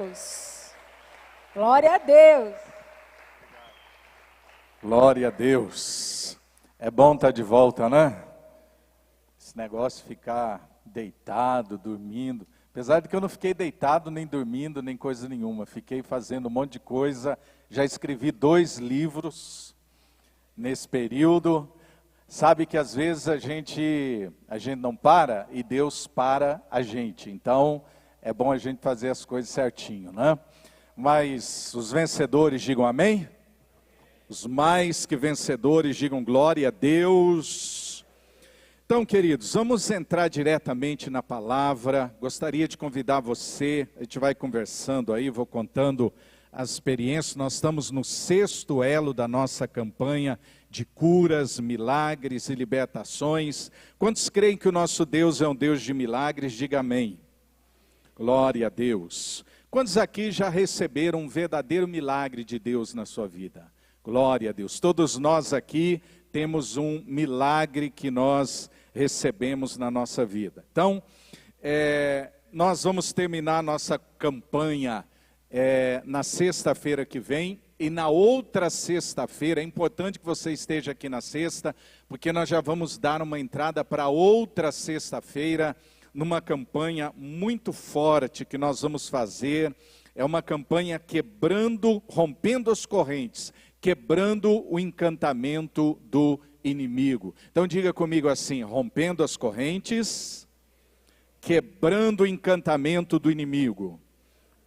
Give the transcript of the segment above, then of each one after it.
Deus. Glória a Deus. Glória a Deus. É bom estar de volta, né? Esse negócio de ficar deitado, dormindo. Apesar de que eu não fiquei deitado, nem dormindo, nem coisa nenhuma. Fiquei fazendo um monte de coisa. Já escrevi 2 livros nesse período. Sabe que às vezes a gente não para e Deus para a gente. Então, é bom a gente fazer as coisas certinho, né? Mas os vencedores digam amém. Os mais que vencedores digam glória a Deus. Então, queridos, vamos entrar diretamente na palavra. Gostaria de convidar você, a gente vai conversando aí, vou contando as experiências. Nós estamos no 6º elo da nossa campanha de curas, milagres e libertações. Quantos creem que o nosso Deus é um Deus de milagres? Diga amém. Glória a Deus. Quantos aqui já receberam um verdadeiro milagre de Deus na sua vida? Glória a Deus. Todos nós aqui temos um milagre que nós recebemos na nossa vida. Então, nós vamos terminar a nossa campanha na sexta-feira que vem. E na outra sexta-feira, é importante que você esteja aqui na sexta, porque nós já vamos dar uma entrada para outra sexta-feira, numa campanha muito forte que nós vamos fazer. É uma campanha rompendo as correntes, quebrando o encantamento do inimigo. Então diga comigo assim: rompendo as correntes, quebrando o encantamento do inimigo.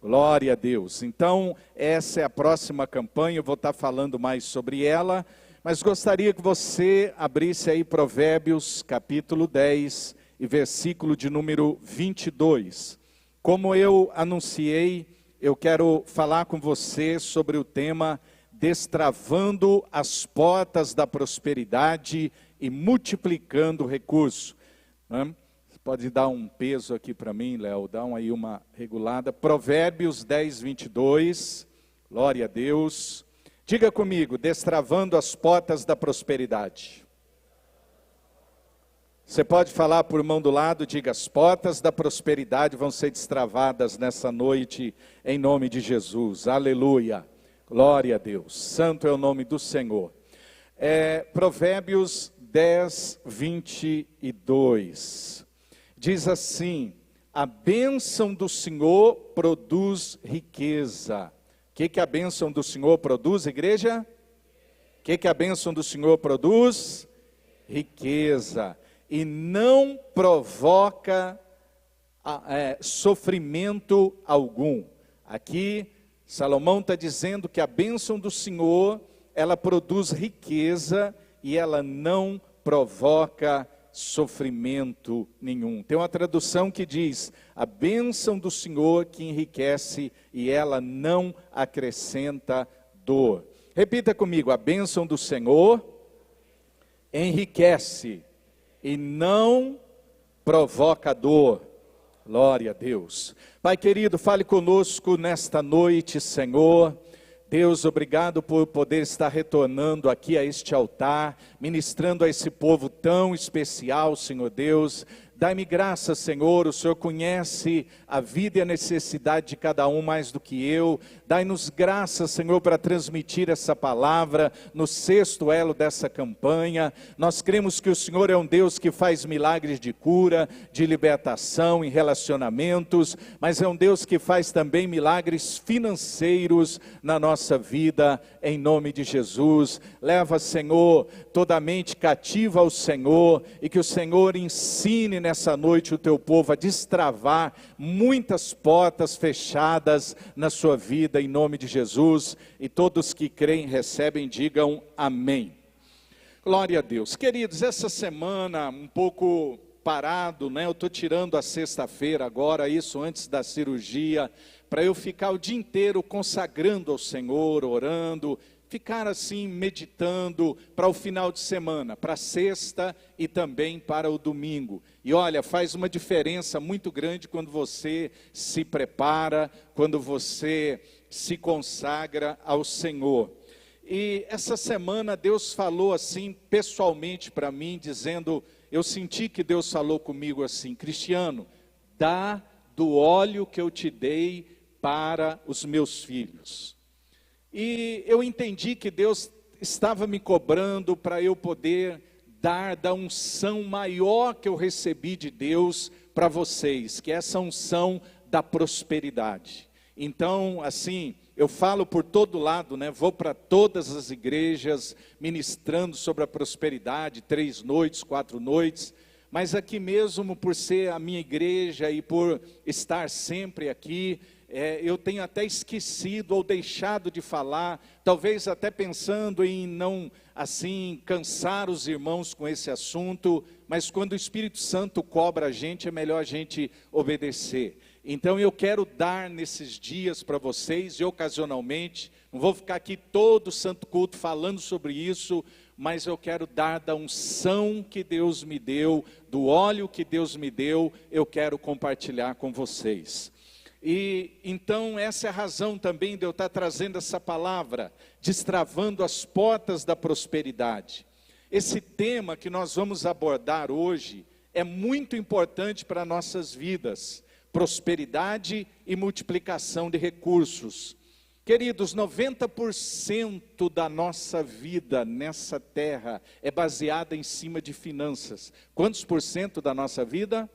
Glória a Deus. Então, essa é a próxima campanha, eu vou estar falando mais sobre ela, mas gostaria que você abrisse aí Provérbios capítulo 10 e versículo de número 22. Como eu anunciei, eu quero falar com você sobre o tema destravando as portas da prosperidade e multiplicando o recurso. Pode dar um peso aqui para mim, Léo, dá aí uma regulada. Provérbios 10, 22, glória a Deus. Diga comigo, destravando as portas da prosperidade. Você pode falar por mão do lado, diga: as portas da prosperidade vão ser destravadas nessa noite, em nome de Jesus, aleluia, glória a Deus, santo é o nome do Senhor. Provérbios 10, 22. Diz assim: a bênção do Senhor produz riqueza. O que a bênção do Senhor produz, igreja? O que a bênção do Senhor produz? Riqueza. E não provoca sofrimento algum. Aqui, Salomão está dizendo que a bênção do Senhor, ela produz riqueza e ela não provoca sofrimento nenhum. Tem uma tradução que diz: a bênção do Senhor que enriquece e ela não acrescenta dor. Repita comigo: a bênção do Senhor enriquece e não provoca dor. Glória a Deus. Pai querido, fale conosco nesta noite, Senhor. Deus, obrigado por poder estar retornando aqui a este altar, ministrando a esse povo tão especial, Senhor Deus. Dai-me graça, Senhor, o Senhor conhece a vida e a necessidade de cada um mais do que eu. Dai-nos graça, Senhor, para transmitir essa palavra no 6º elo dessa campanha. Nós cremos que o Senhor é um Deus que faz milagres de cura, de libertação em relacionamentos, mas é um Deus que faz também milagres financeiros na nossa vida, em nome de Jesus. Leva, Senhor, toda a mente cativa ao Senhor, e que o Senhor ensine nessa noite o teu povo a destravar muitas portas fechadas na sua vida, em nome de Jesus. E todos que creem, recebem, digam amém. Glória a Deus. Queridos, essa semana um pouco parado, né? Eu estou tirando a sexta-feira agora, isso antes da cirurgia, para eu ficar o dia inteiro consagrando ao Senhor, orando, ficar assim meditando para o final de semana, para a sexta e também para o domingo. E olha, faz uma diferença muito grande quando você se prepara, quando você se consagra ao Senhor. E essa semana Deus falou assim pessoalmente para mim, dizendo, eu senti que Deus falou comigo assim: Cristiano, dá do óleo que eu te dei para os meus filhos. E eu entendi que Deus estava me cobrando para eu poder dar da unção maior que eu recebi de Deus para vocês, que é essa unção da prosperidade. Então, assim, eu falo por todo lado, né? Vou para todas as igrejas ministrando sobre a prosperidade, 3 noites, 4 noites, mas aqui mesmo, por ser a minha igreja e por estar sempre aqui, eu tenho até esquecido ou deixado de falar, talvez até pensando em não, assim, cansar os irmãos com esse assunto, mas quando o Espírito Santo cobra a gente, é melhor a gente obedecer. Então eu quero dar nesses dias para vocês, e ocasionalmente, não vou ficar aqui todo santo culto falando sobre isso, mas eu quero dar da unção que Deus me deu, do óleo que Deus me deu, eu quero compartilhar com vocês. E então essa é a razão também de eu estar trazendo essa palavra, destravando as portas da prosperidade. Esse tema que nós vamos abordar hoje é muito importante para nossas vidas, prosperidade e multiplicação de recursos. Queridos, 90% da nossa vida nessa terra é baseada em cima de finanças. Quantos por cento da nossa vida?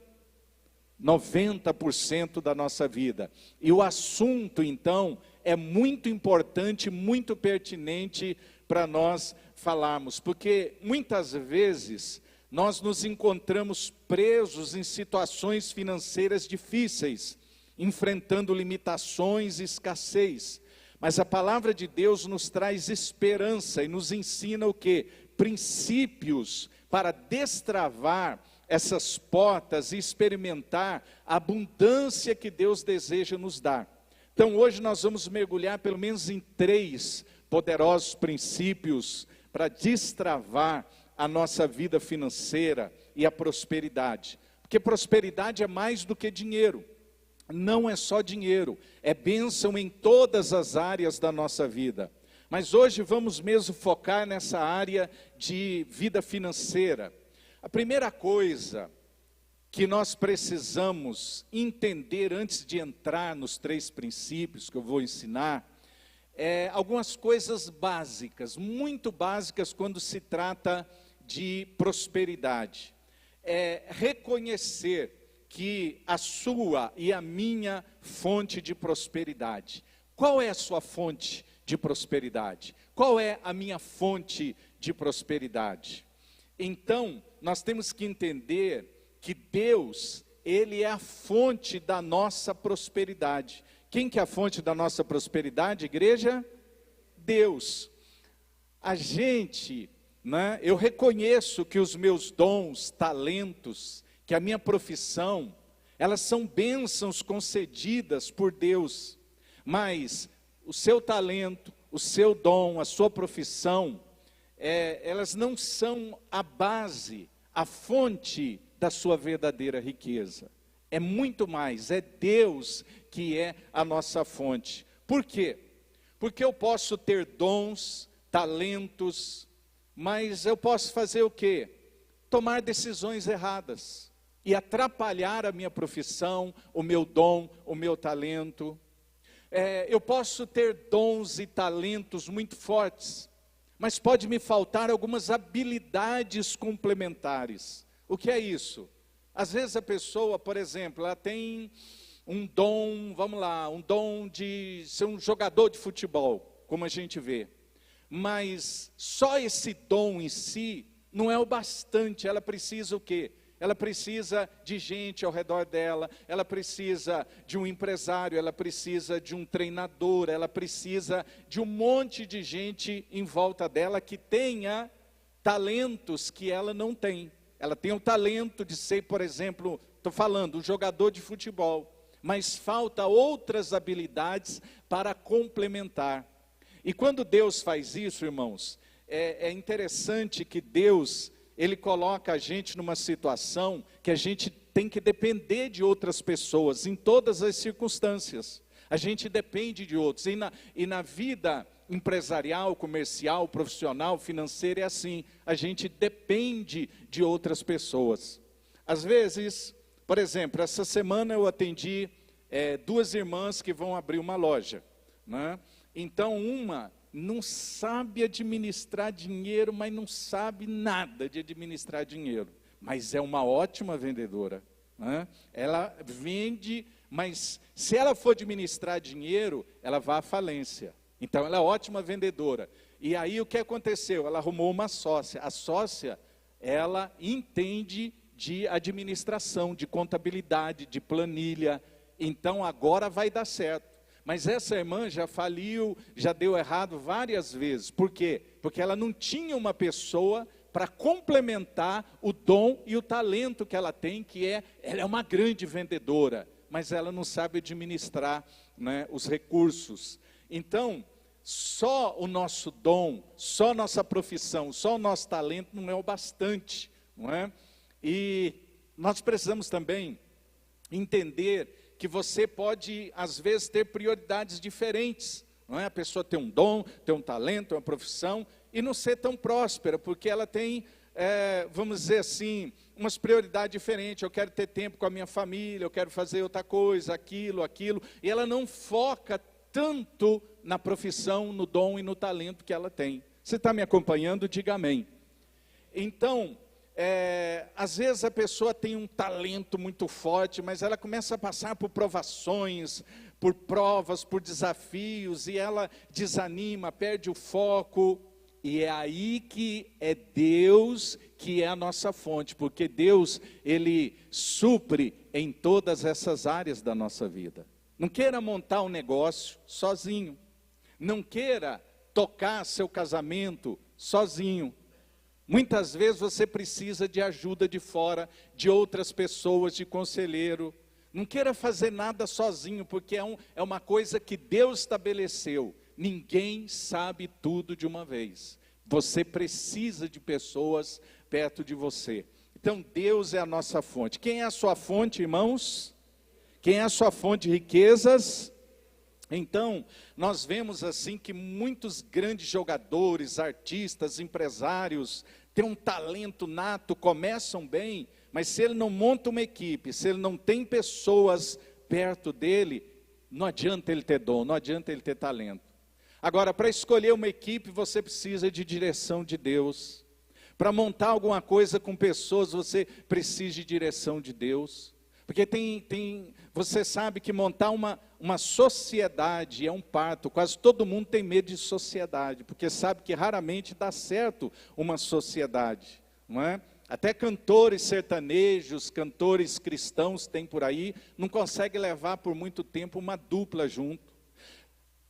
90% da nossa vida. E o assunto, então, é muito importante, muito pertinente para nós falarmos, porque muitas vezes nós nos encontramos presos em situações financeiras difíceis, enfrentando limitações e escassez. Mas a palavra de Deus nos traz esperança e nos ensina o quê? Princípios para destravar essas portas e experimentar a abundância que Deus deseja nos dar. Então hoje nós vamos mergulhar pelo menos em 3 poderosos princípios para destravar a nossa vida financeira e a prosperidade. Porque prosperidade é mais do que dinheiro. Não é só dinheiro, é bênção em todas as áreas da nossa vida. Mas hoje vamos mesmo focar nessa área de vida financeira. A primeira coisa que nós precisamos entender antes de entrar nos 3 princípios que eu vou ensinar, é algumas coisas básicas, muito básicas quando se trata de prosperidade. É reconhecer que a sua e a minha fonte de prosperidade. Qual é a sua fonte de prosperidade? Qual é a minha fonte de prosperidade? Então, nós temos que entender que Deus, Ele é a fonte da nossa prosperidade. Quem que é a fonte da nossa prosperidade, igreja? Deus. A gente, né, eu reconheço que os meus dons, talentos, que a minha profissão, elas são bênçãos concedidas por Deus. Mas o seu talento, o seu dom, a sua profissão, elas não são a base, a fonte da sua verdadeira riqueza. É muito mais, é Deus que é a nossa fonte. Por quê? Porque eu posso ter dons, talentos, mas eu posso fazer o quê? Tomar decisões erradas e atrapalhar a minha profissão, o meu dom, o meu talento. Eu posso ter dons e talentos muito fortes, mas pode me faltar algumas habilidades complementares. O que é isso? Às vezes a pessoa, por exemplo, ela tem um dom, vamos lá, um dom de ser um jogador de futebol, como a gente vê. Mas só esse dom em si não é o bastante, ela precisa o quê? Ela precisa de gente ao redor dela, ela precisa de um empresário, ela precisa de um treinador, ela precisa de um monte de gente em volta dela que tenha talentos que ela não tem. Ela tem o talento de ser, por exemplo, estou falando, um jogador de futebol, mas falta outras habilidades para complementar. E quando Deus faz isso, irmãos, é interessante que Deus, Ele coloca a gente numa situação que a gente tem que depender de outras pessoas, em todas as circunstâncias. A gente depende de outros. E na vida empresarial, comercial, profissional, financeira é assim. A gente depende de outras pessoas. Às vezes, por exemplo, essa semana eu atendi duas irmãs que vão abrir uma loja, né? Então uma não sabe administrar dinheiro, mas não sabe nada de administrar dinheiro, mas é uma ótima vendedora, né? Ela vende, mas se ela for administrar dinheiro, ela vai à falência. Então ela é ótima vendedora. E aí o que aconteceu? Ela arrumou uma sócia. A sócia, ela entende de administração, de contabilidade, de planilha. Então agora vai dar certo. Mas essa irmã já faliu, já deu errado várias vezes. Por quê? Porque ela não tinha uma pessoa para complementar o dom e o talento que ela tem, ela é uma grande vendedora, mas ela não sabe administrar, né, os recursos. Então, só o nosso dom, só nossa profissão, só o nosso talento não é o bastante, não é? E nós precisamos também entender que você pode, às vezes, ter prioridades diferentes, não é? A pessoa tem um dom, tem um talento, uma profissão, e não ser tão próspera, porque ela tem, vamos dizer assim, umas prioridades diferentes. Eu quero ter tempo com a minha família, eu quero fazer outra coisa, aquilo, e ela não foca tanto na profissão, no dom e no talento que ela tem. Você está me acompanhando? Diga amém. Então, às vezes a pessoa tem um talento muito forte, mas ela começa a passar por provações, por provas, por desafios, e ela desanima, perde o foco, e é aí que é Deus que é a nossa fonte, porque Deus, Ele supre em todas essas áreas da nossa vida. Não queira montar um negócio sozinho, não queira tocar seu casamento sozinho. Muitas vezes você precisa de ajuda de fora, de outras pessoas, de conselheiro. Não queira fazer nada sozinho, porque é uma coisa que Deus estabeleceu. Ninguém sabe tudo de uma vez. Você precisa de pessoas perto de você. Então Deus é a nossa fonte. Quem é a sua fonte, irmãos? Quem é a sua fonte de riquezas? Então, nós vemos assim que muitos grandes jogadores, artistas, empresários, têm um talento nato, começam bem, mas se ele não monta uma equipe, se ele não tem pessoas perto dele, não adianta ele ter dom, não adianta ele ter talento. Agora, para escolher uma equipe, você precisa de direção de Deus. Para montar alguma coisa com pessoas, você precisa de direção de Deus. Porque você sabe que montar uma sociedade é um parto. Quase todo mundo tem medo de sociedade, porque sabe que raramente dá certo uma sociedade, não é? Até cantores sertanejos, cantores cristãos tem por aí, não conseguem levar por muito tempo uma dupla junto.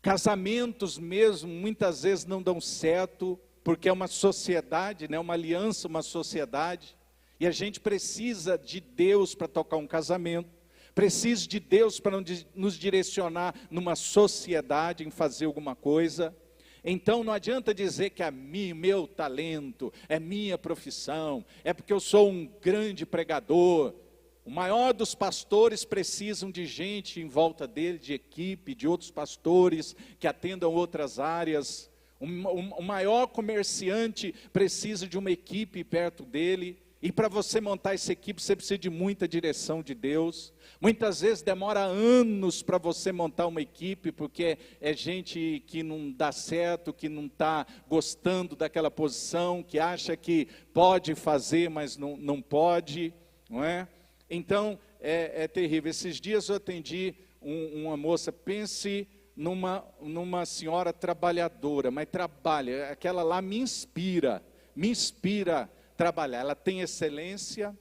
Casamentos mesmo, muitas vezes não dão certo, porque é uma sociedade, né? Uma aliança, uma sociedade. E a gente precisa de Deus para tocar um casamento, precisa de Deus para nos direcionar numa sociedade, em fazer alguma coisa. Então não adianta dizer que é meu talento, é minha profissão, é porque eu sou um grande pregador. O maior dos pastores precisam de gente em volta dele, de equipe, de outros pastores que atendam outras áreas. O maior comerciante precisa de uma equipe perto dele. E para você montar essa equipe, você precisa de muita direção de Deus. Muitas vezes demora anos para você montar uma equipe, porque é gente que não dá certo, que não está gostando daquela posição, que acha que pode fazer, mas não pode, não é? Então, é terrível. Esses dias eu atendi uma moça, pense numa senhora trabalhadora, mas trabalha, aquela lá me inspira trabalhar. Ela tem excelência,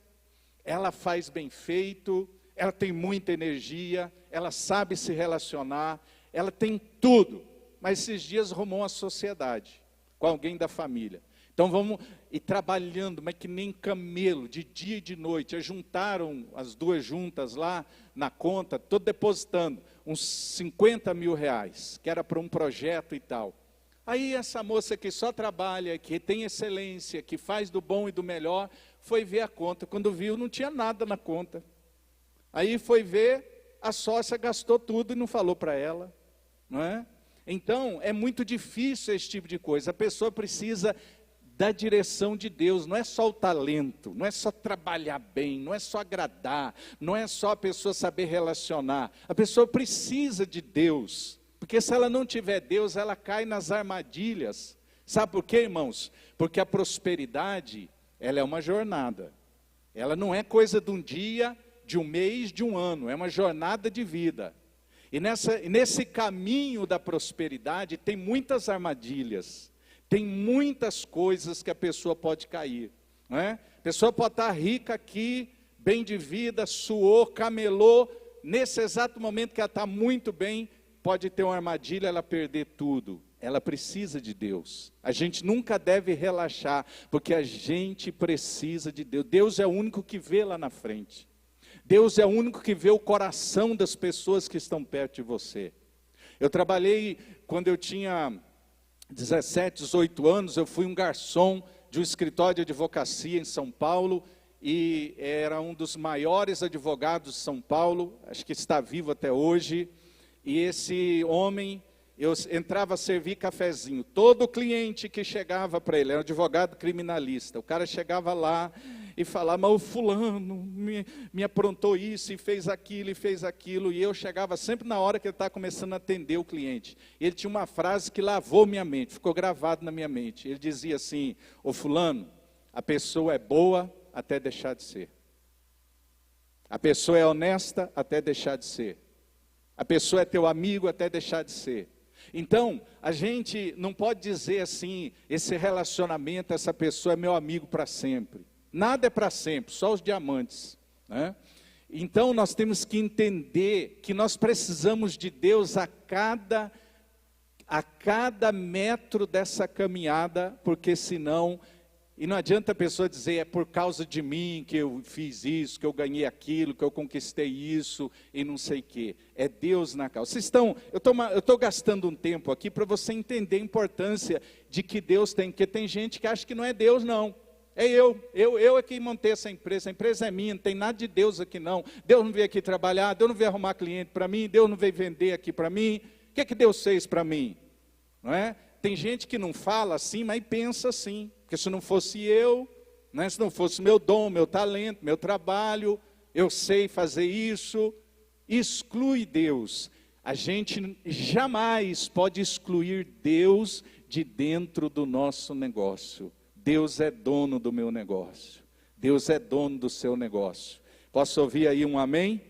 ela faz bem feito, ela tem muita energia, ela sabe se relacionar, ela tem tudo. Mas esses dias arrumou uma sociedade com alguém da família. Então vamos ir trabalhando, mas que nem camelo, de dia e de noite. Juntaram as duas juntas lá na conta, tô depositando uns 50 mil reais, que era para um projeto e tal. Aí essa moça que só trabalha, que tem excelência, que faz do bom e do melhor, foi ver a conta. Quando viu, não tinha nada na conta. Aí foi ver, a sócia gastou tudo e não falou para ela, não é? Então, é muito difícil esse tipo de coisa. A pessoa precisa da direção de Deus. Não é só o talento, não é só trabalhar bem, não é só agradar, não é só a pessoa saber relacionar. A pessoa precisa de Deus, porque se ela não tiver Deus, ela cai nas armadilhas. Sabe por quê, irmãos? Porque a prosperidade, ela é uma jornada. Ela não é coisa de um dia, de um mês, de um ano, é uma jornada de vida. E nesse caminho da prosperidade tem muitas armadilhas, tem muitas coisas que a pessoa pode cair, não é? A pessoa pode estar rica aqui, bem de vida, suou, camelou, nesse exato momento que ela está muito bem, pode ter uma armadilha, ela perder tudo. Ela precisa de Deus. A gente nunca deve relaxar, porque a gente precisa de Deus. Deus é o único que vê lá na frente. Deus é o único que vê o coração das pessoas que estão perto de você. Eu trabalhei, quando eu tinha 17, 18 anos, eu fui um garçom de um escritório de advocacia em São Paulo, e era um dos maiores advogados de São Paulo, acho que está vivo até hoje, e esse homem, eu entrava a servir cafezinho, todo cliente que chegava para ele, era um advogado criminalista, o cara chegava lá e falava, mas o fulano me aprontou isso, e fez aquilo, e eu chegava sempre na hora que ele estava começando a atender o cliente. Ele tinha uma frase que lavou minha mente, ficou gravado na minha mente, ele dizia assim, ô fulano, a pessoa é boa até deixar de ser. A pessoa é honesta até deixar de ser. A pessoa é teu amigo até deixar de ser. Então, a gente não pode dizer assim, esse relacionamento, essa pessoa é meu amigo para sempre. Nada é para sempre, só os diamantes, né? Então, nós temos que entender que nós precisamos de Deus a cada metro dessa caminhada, porque senão... E não adianta a pessoa dizer, é por causa de mim que eu fiz isso, que eu ganhei aquilo, que eu conquistei isso e não sei o quê. É Deus na causa. Eu estou gastando um tempo aqui para você entender a importância de que Deus tem, porque tem gente que acha que não é Deus não. É eu é que montei essa empresa, a empresa é minha, não tem nada de Deus aqui não. Deus não veio aqui trabalhar, Deus não veio arrumar cliente para mim, Deus não veio vender aqui para mim. O que Deus fez para mim? Não é? Tem gente que não fala assim, mas pensa assim. Porque se não fosse eu, né, se não fosse meu dom, meu talento, meu trabalho, eu sei fazer isso, exclui Deus. A gente jamais pode excluir Deus de dentro do nosso negócio. Deus é dono do meu negócio. Deus é dono do seu negócio. Posso ouvir aí um amém?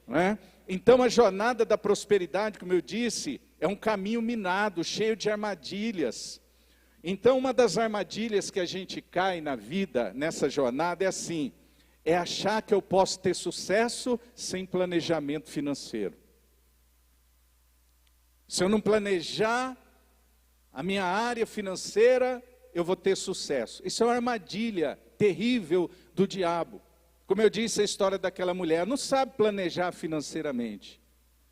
Né? Então a jornada da prosperidade, como eu disse, é um caminho minado, cheio de armadilhas. Então, uma das armadilhas que a gente cai na vida, nessa jornada, é assim, é achar que eu posso ter sucesso sem planejamento financeiro. Se eu não planejar a minha área financeira, eu vou ter sucesso. Isso é uma armadilha terrível do diabo. Como eu disse, a história daquela mulher, não sabe planejar financeiramente,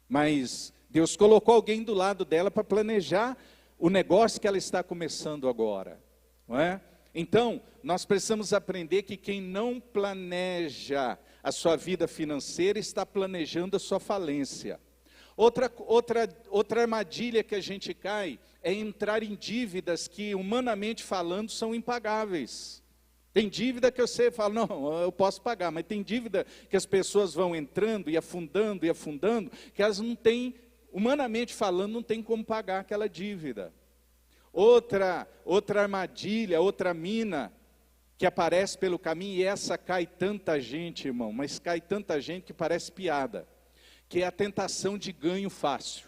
mas Deus colocou alguém do lado dela para planejar o negócio que ela está começando agora, não é? Então, nós precisamos aprender que quem não planeja a sua vida financeira está planejando a sua falência. Outra armadilha que a gente cai é entrar em dívidas que, humanamente falando, são impagáveis. Tem dívida que você fala, não, eu posso pagar, mas tem dívida que as pessoas vão entrando e afundando, que elas não têm, humanamente falando, não tem como pagar aquela dívida. Outra armadilha, outra mina que aparece pelo caminho, e essa cai tanta gente, irmão, mas cai tanta gente que parece piada, que é a tentação de ganho fácil,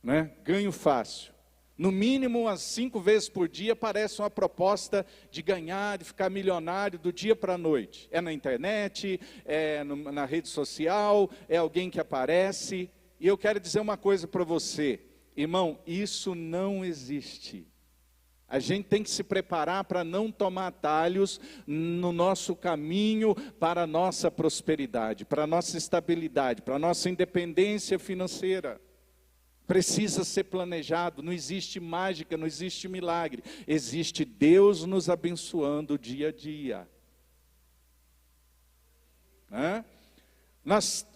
né? Ganho fácil. No mínimo, umas 5 vezes por dia, aparece uma proposta de ganhar, de ficar milionário do dia para a noite. É na internet, é na rede social, é alguém que aparece. E eu quero dizer uma coisa para você, irmão, isso não existe. A gente tem que se preparar para não tomar atalhos no nosso caminho para a nossa prosperidade, para a nossa estabilidade, para a nossa independência financeira. Precisa ser planejado, não existe mágica, não existe milagre. Existe Deus nos abençoando dia a dia.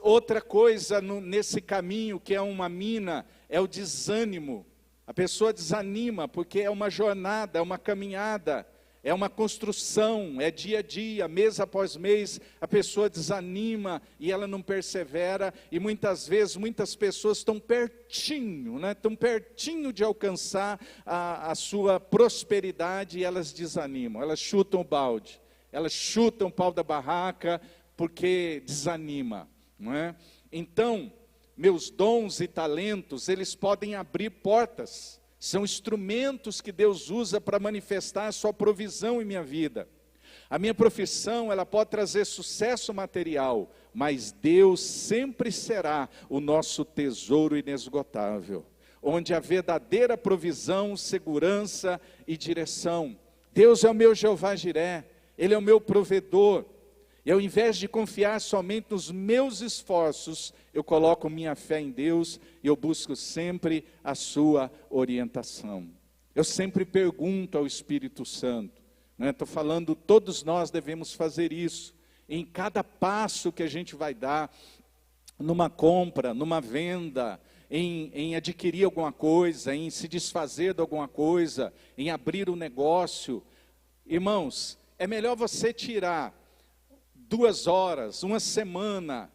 Outra coisa nesse caminho que é uma mina, é o desânimo. A pessoa desanima porque é uma jornada, é uma caminhada, é uma construção, é dia a dia, mês após mês, a pessoa desanima e ela não persevera, e muitas vezes, muitas pessoas estão pertinho, né? Estão pertinho de alcançar a sua prosperidade e elas desanimam, elas chutam o balde, elas chutam o pau da barraca porque desanima, não é? Então, meus dons e talentos, eles podem abrir portas, são instrumentos que Deus usa para manifestar a sua provisão em minha vida. A minha profissão, ela pode trazer sucesso material, mas Deus sempre será o nosso tesouro inesgotável, onde há verdadeira provisão, segurança e direção. Deus é o meu Jeová-Jiré, Ele é o meu provedor. E ao invés de confiar somente nos meus esforços, eu coloco minha fé em Deus e eu busco sempre a sua orientação. Eu sempre pergunto ao Espírito Santo, né? Estou falando, todos nós devemos fazer isso. Em cada passo que a gente vai dar, numa compra, numa venda, em adquirir alguma coisa, em se desfazer de alguma coisa, em abrir um negócio. Irmãos, é melhor você tirar 2 horas, uma semana,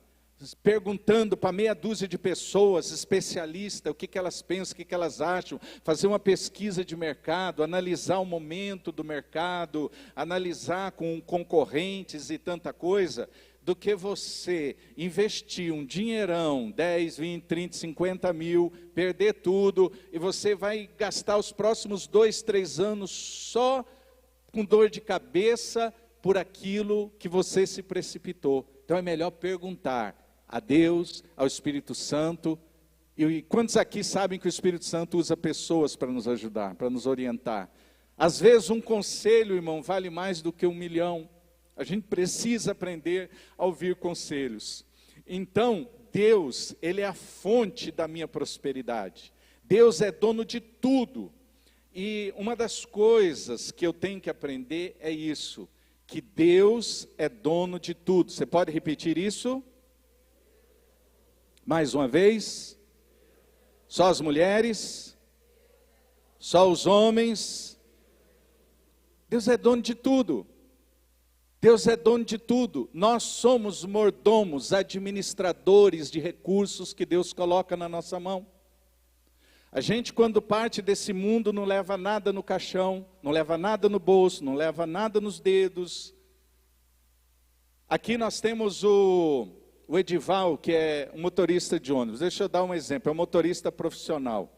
perguntando para meia dúzia de pessoas, especialistas, o que elas pensam, o que elas acham, fazer uma pesquisa de mercado, analisar o momento do mercado, analisar com concorrentes e tanta coisa, do que você investir um dinheirão, 10, 20, 30, 50 mil, perder tudo, e você vai gastar os próximos 2, 3 anos só com dor de cabeça, por aquilo que você se precipitou. Então é melhor perguntar a Deus, ao Espírito Santo. E quantos aqui sabem que o Espírito Santo usa pessoas para nos ajudar, para nos orientar? Às vezes um conselho, irmão, vale mais do que 1 milhão. A gente precisa aprender a ouvir conselhos. Então, Deus, Ele é a fonte da minha prosperidade. Deus é dono de tudo. E uma das coisas que eu tenho que aprender é isso, que Deus é dono de tudo. Você pode repetir isso? Mais uma vez. Só as mulheres? Só os homens? Deus é dono de tudo. Deus é dono de tudo. Nós somos mordomos, administradores de recursos que Deus coloca na nossa mão. A gente, quando parte desse mundo, não leva nada no caixão, não leva nada no bolso, não leva nada nos dedos. Aqui nós temos o Edival, que é um motorista de ônibus. Deixa eu dar um exemplo, é um motorista profissional.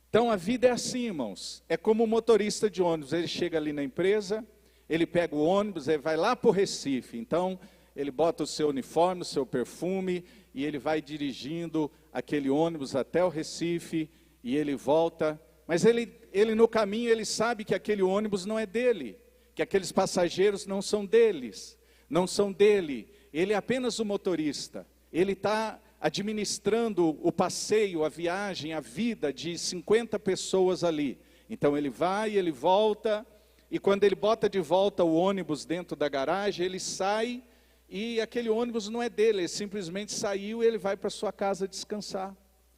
Então a vida é assim, irmãos, é como um motorista de ônibus. Ele chega ali na empresa, ele pega o ônibus, ele vai lá para o Recife. Então ele bota o seu uniforme, o seu perfume, e ele vai dirigindo aquele ônibus até o Recife, e ele volta, mas ele no caminho, ele sabe que aquele ônibus não é dele, que aqueles passageiros não são deles, não são dele, ele é apenas o motorista, ele está administrando o passeio, a viagem, a vida de 50 pessoas ali. Então ele vai, ele volta, e quando ele bota de volta o ônibus dentro da garagem, ele sai, e aquele ônibus não é dele, ele simplesmente saiu e ele vai para sua casa descansar.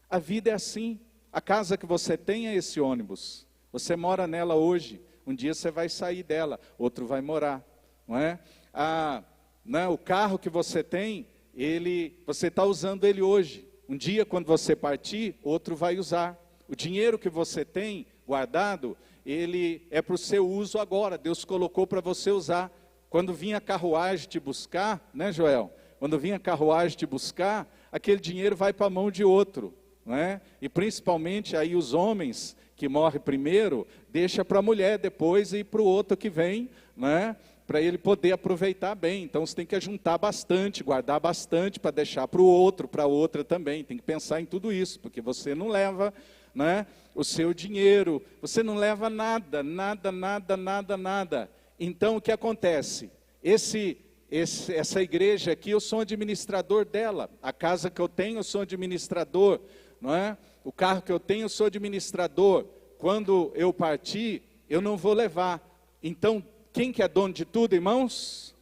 A vida é assim. A casa que você tem é esse ônibus. Você mora nela hoje. Um dia você vai sair dela, outro vai morar, não é? O carro que você tem, você está usando ele hoje. Um dia, quando você partir, outro vai usar. O dinheiro que você tem guardado, ele é para o seu uso agora. Deus colocou para você usar. Quando vinha a carruagem te buscar, né, Joel? Quando vinha a carruagem te buscar, aquele dinheiro vai para a mão de outro. Não é? E principalmente aí os homens que morrem primeiro, deixa para a mulher depois e para o outro que vem, né? Para ele poder aproveitar bem. Então você tem que juntar bastante, guardar bastante para deixar para o outro, para a outra também. Tem que pensar em tudo isso, porque você não leva, né, o seu dinheiro, você não leva nada. Então o que acontece? Essa igreja aqui, eu sou administrador dela. A casa que eu tenho, eu sou administrador. Não é? O carro que eu tenho, eu sou administrador. Quando eu partir, eu não vou levar. Então, quem que é dono de tudo, irmãos?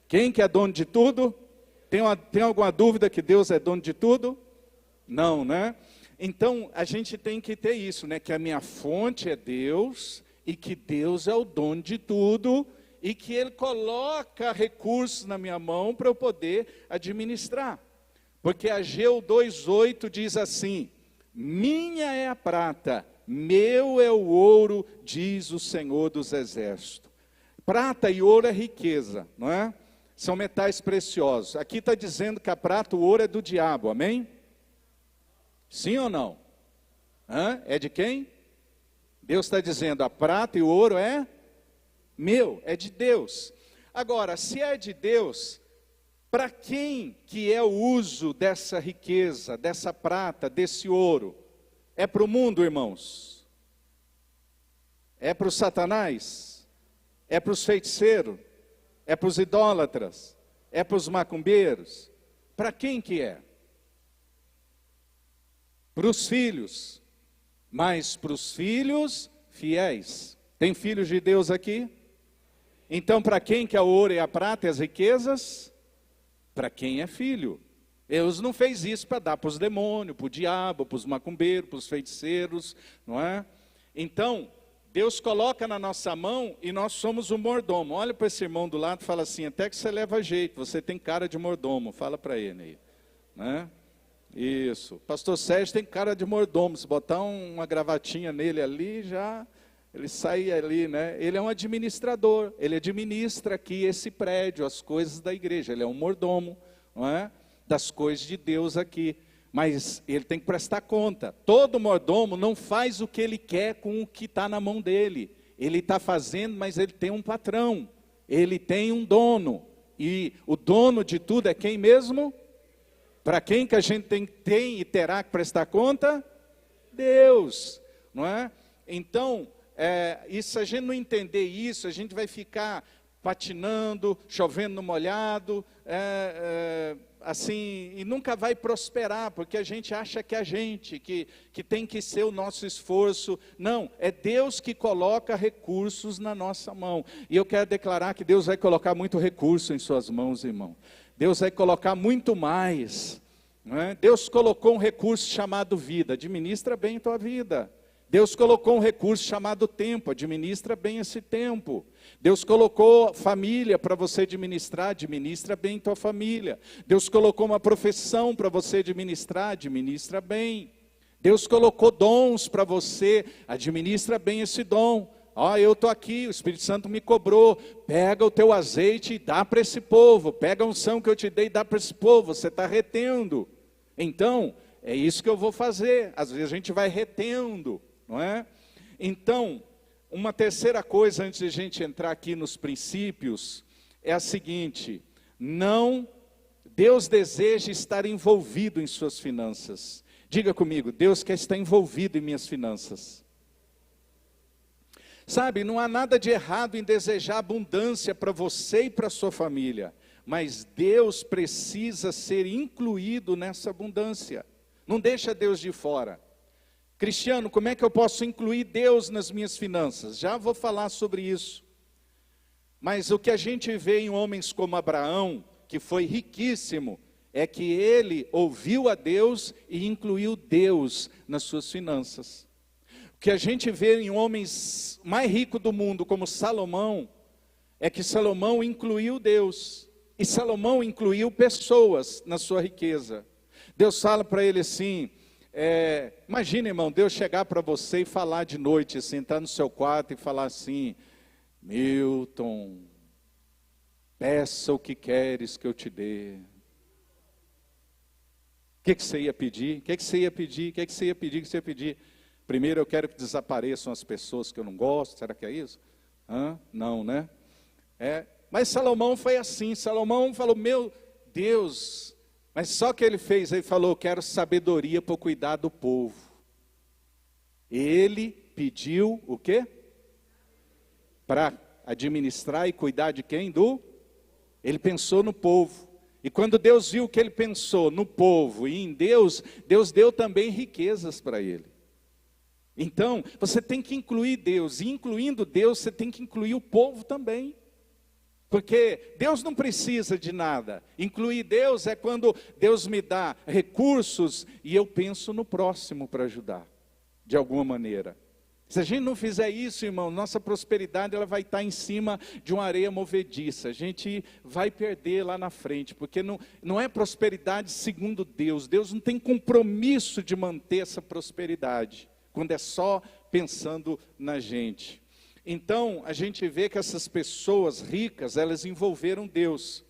Quem que é dono de tudo? Tem alguma dúvida que Deus é dono de tudo? Não, né? Então, a gente tem que ter isso, né? Que a minha fonte é Deus, e que Deus é o dono de tudo, e que Ele coloca recursos na minha mão para eu poder administrar. Porque Ageu 2,8 diz assim: minha é a prata, meu é o ouro, diz o Senhor dos Exércitos. Prata e ouro é riqueza, não é? São metais preciosos. Aqui está dizendo que a prata e o ouro é do diabo, amém? Sim ou não? É de quem? Deus está dizendo, a prata e o ouro é meu, é de Deus. Agora, se é de Deus, para quem que é o uso dessa riqueza, dessa prata, desse ouro? É para o mundo, irmãos? É para o Satanás? É para os feiticeiros? É para os idólatras? É para os macumbeiros? Para quem que é? Para os filhos, mas para os filhos fiéis. Tem filhos de Deus aqui? Então, para quem que é o ouro e a prata e as riquezas? Para quem é filho. Deus não fez isso para dar para os demônios, para o diabo, para os macumbeiros, para os feiticeiros, não é? Então, Deus coloca na nossa mão e nós somos o mordomo. Olha para esse irmão do lado e fala assim, até que você leva jeito, você tem cara de mordomo. Fala para ele aí, né? Isso. Pastor Sérgio tem cara de mordomo. Se botar uma gravatinha nele ali, já ele sai ali, né? Ele é um administrador. Ele administra aqui esse prédio, as coisas da igreja. Ele é um mordomo, não é? Das coisas de Deus aqui. Mas ele tem que prestar conta. Todo mordomo não faz o que ele quer com o que está na mão dele. Ele está fazendo, mas ele tem um patrão. Ele tem um dono. E o dono de tudo é quem mesmo? Para quem que a gente tem e terá que prestar conta? Deus, não é? Então, se a gente não entender isso, a gente vai ficar patinando, chovendo no molhado, assim, e nunca vai prosperar, porque a gente acha que que tem que ser o nosso esforço. Não, é Deus que coloca recursos na nossa mão. E eu quero declarar que Deus vai colocar muito recurso em suas mãos, irmão. Deus vai colocar muito mais, não é? Deus colocou um recurso chamado vida, administra bem a tua vida. Deus colocou um recurso chamado tempo, administra bem esse tempo. Deus colocou família para você administrar, administra bem a tua família. Deus colocou uma profissão para você administrar, administra bem. Deus colocou dons para você, administra bem esse dom. Eu estou aqui, o Espírito Santo me cobrou, pega o teu azeite e dá para esse povo, pega a unção que eu te dei e dá para esse povo, você está retendo. Então, é isso que eu vou fazer, às vezes a gente vai retendo, não é? Então, uma terceira coisa antes de a gente entrar aqui nos princípios, é a seguinte, Deus deseja estar envolvido em suas finanças. Diga comigo, Deus quer estar envolvido em minhas finanças. Sabe, não há nada de errado em desejar abundância para você e para a sua família, mas Deus precisa ser incluído nessa abundância. Não deixa Deus de fora. Cristiano, como é que eu posso incluir Deus nas minhas finanças? Já vou falar sobre isso. Mas o que a gente vê em homens como Abraão, que foi riquíssimo, é que ele ouviu a Deus e incluiu Deus nas suas finanças. O que a gente vê em homens mais ricos do mundo, como Salomão, é que Salomão incluiu Deus. E Salomão incluiu pessoas na sua riqueza. Deus fala para ele assim, imagina, irmão, Deus chegar para você e falar de noite, assim, entrar no seu quarto e falar assim, Milton, peça o que queres que eu te dê. O que você ia pedir? O que você ia pedir? O que você ia pedir? O que você ia pedir? Primeiro eu quero que desapareçam as pessoas que eu não gosto, será que é isso? Não, né? Mas Salomão foi assim, Salomão falou, meu Deus, mas só que ele fez, ele falou, eu quero sabedoria para cuidar do povo. Ele pediu o quê? Para administrar e cuidar de quem? Ele pensou no povo. E quando Deus viu que ele pensou no povo e em Deus, Deus deu também riquezas para ele. Então, você tem que incluir Deus, e incluindo Deus, você tem que incluir o povo também. Porque Deus não precisa de nada. Incluir Deus é quando Deus me dá recursos e eu penso no próximo para ajudar, de alguma maneira. Se a gente não fizer isso, irmão, nossa prosperidade ela vai estar em cima de uma areia movediça. A gente vai perder lá na frente, porque não é prosperidade segundo Deus. Deus não tem compromisso de manter essa prosperidade, quando é só pensando na gente. Então, a gente vê que essas pessoas ricas, elas envolveram Deus.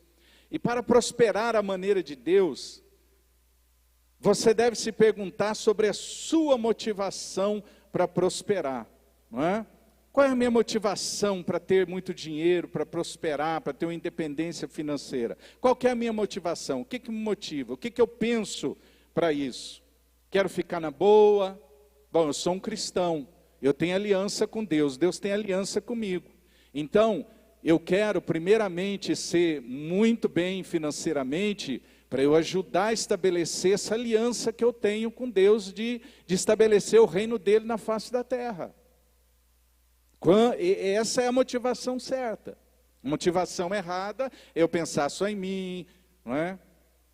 E para prosperar à maneira de Deus, você deve se perguntar sobre a sua motivação para prosperar, não é? Qual é a minha motivação para ter muito dinheiro, para prosperar, para ter uma independência financeira? Qual que é a minha motivação? O que me motiva? O que eu penso para isso? Quero ficar na boa? Bom, eu sou um cristão, eu tenho aliança com Deus, Deus tem aliança comigo. Então, eu quero primeiramente ser muito bem financeiramente, para eu ajudar a estabelecer essa aliança que eu tenho com Deus de estabelecer o reino dele na face da terra. Essa é a motivação certa. A motivação errada é eu pensar só em mim, não é?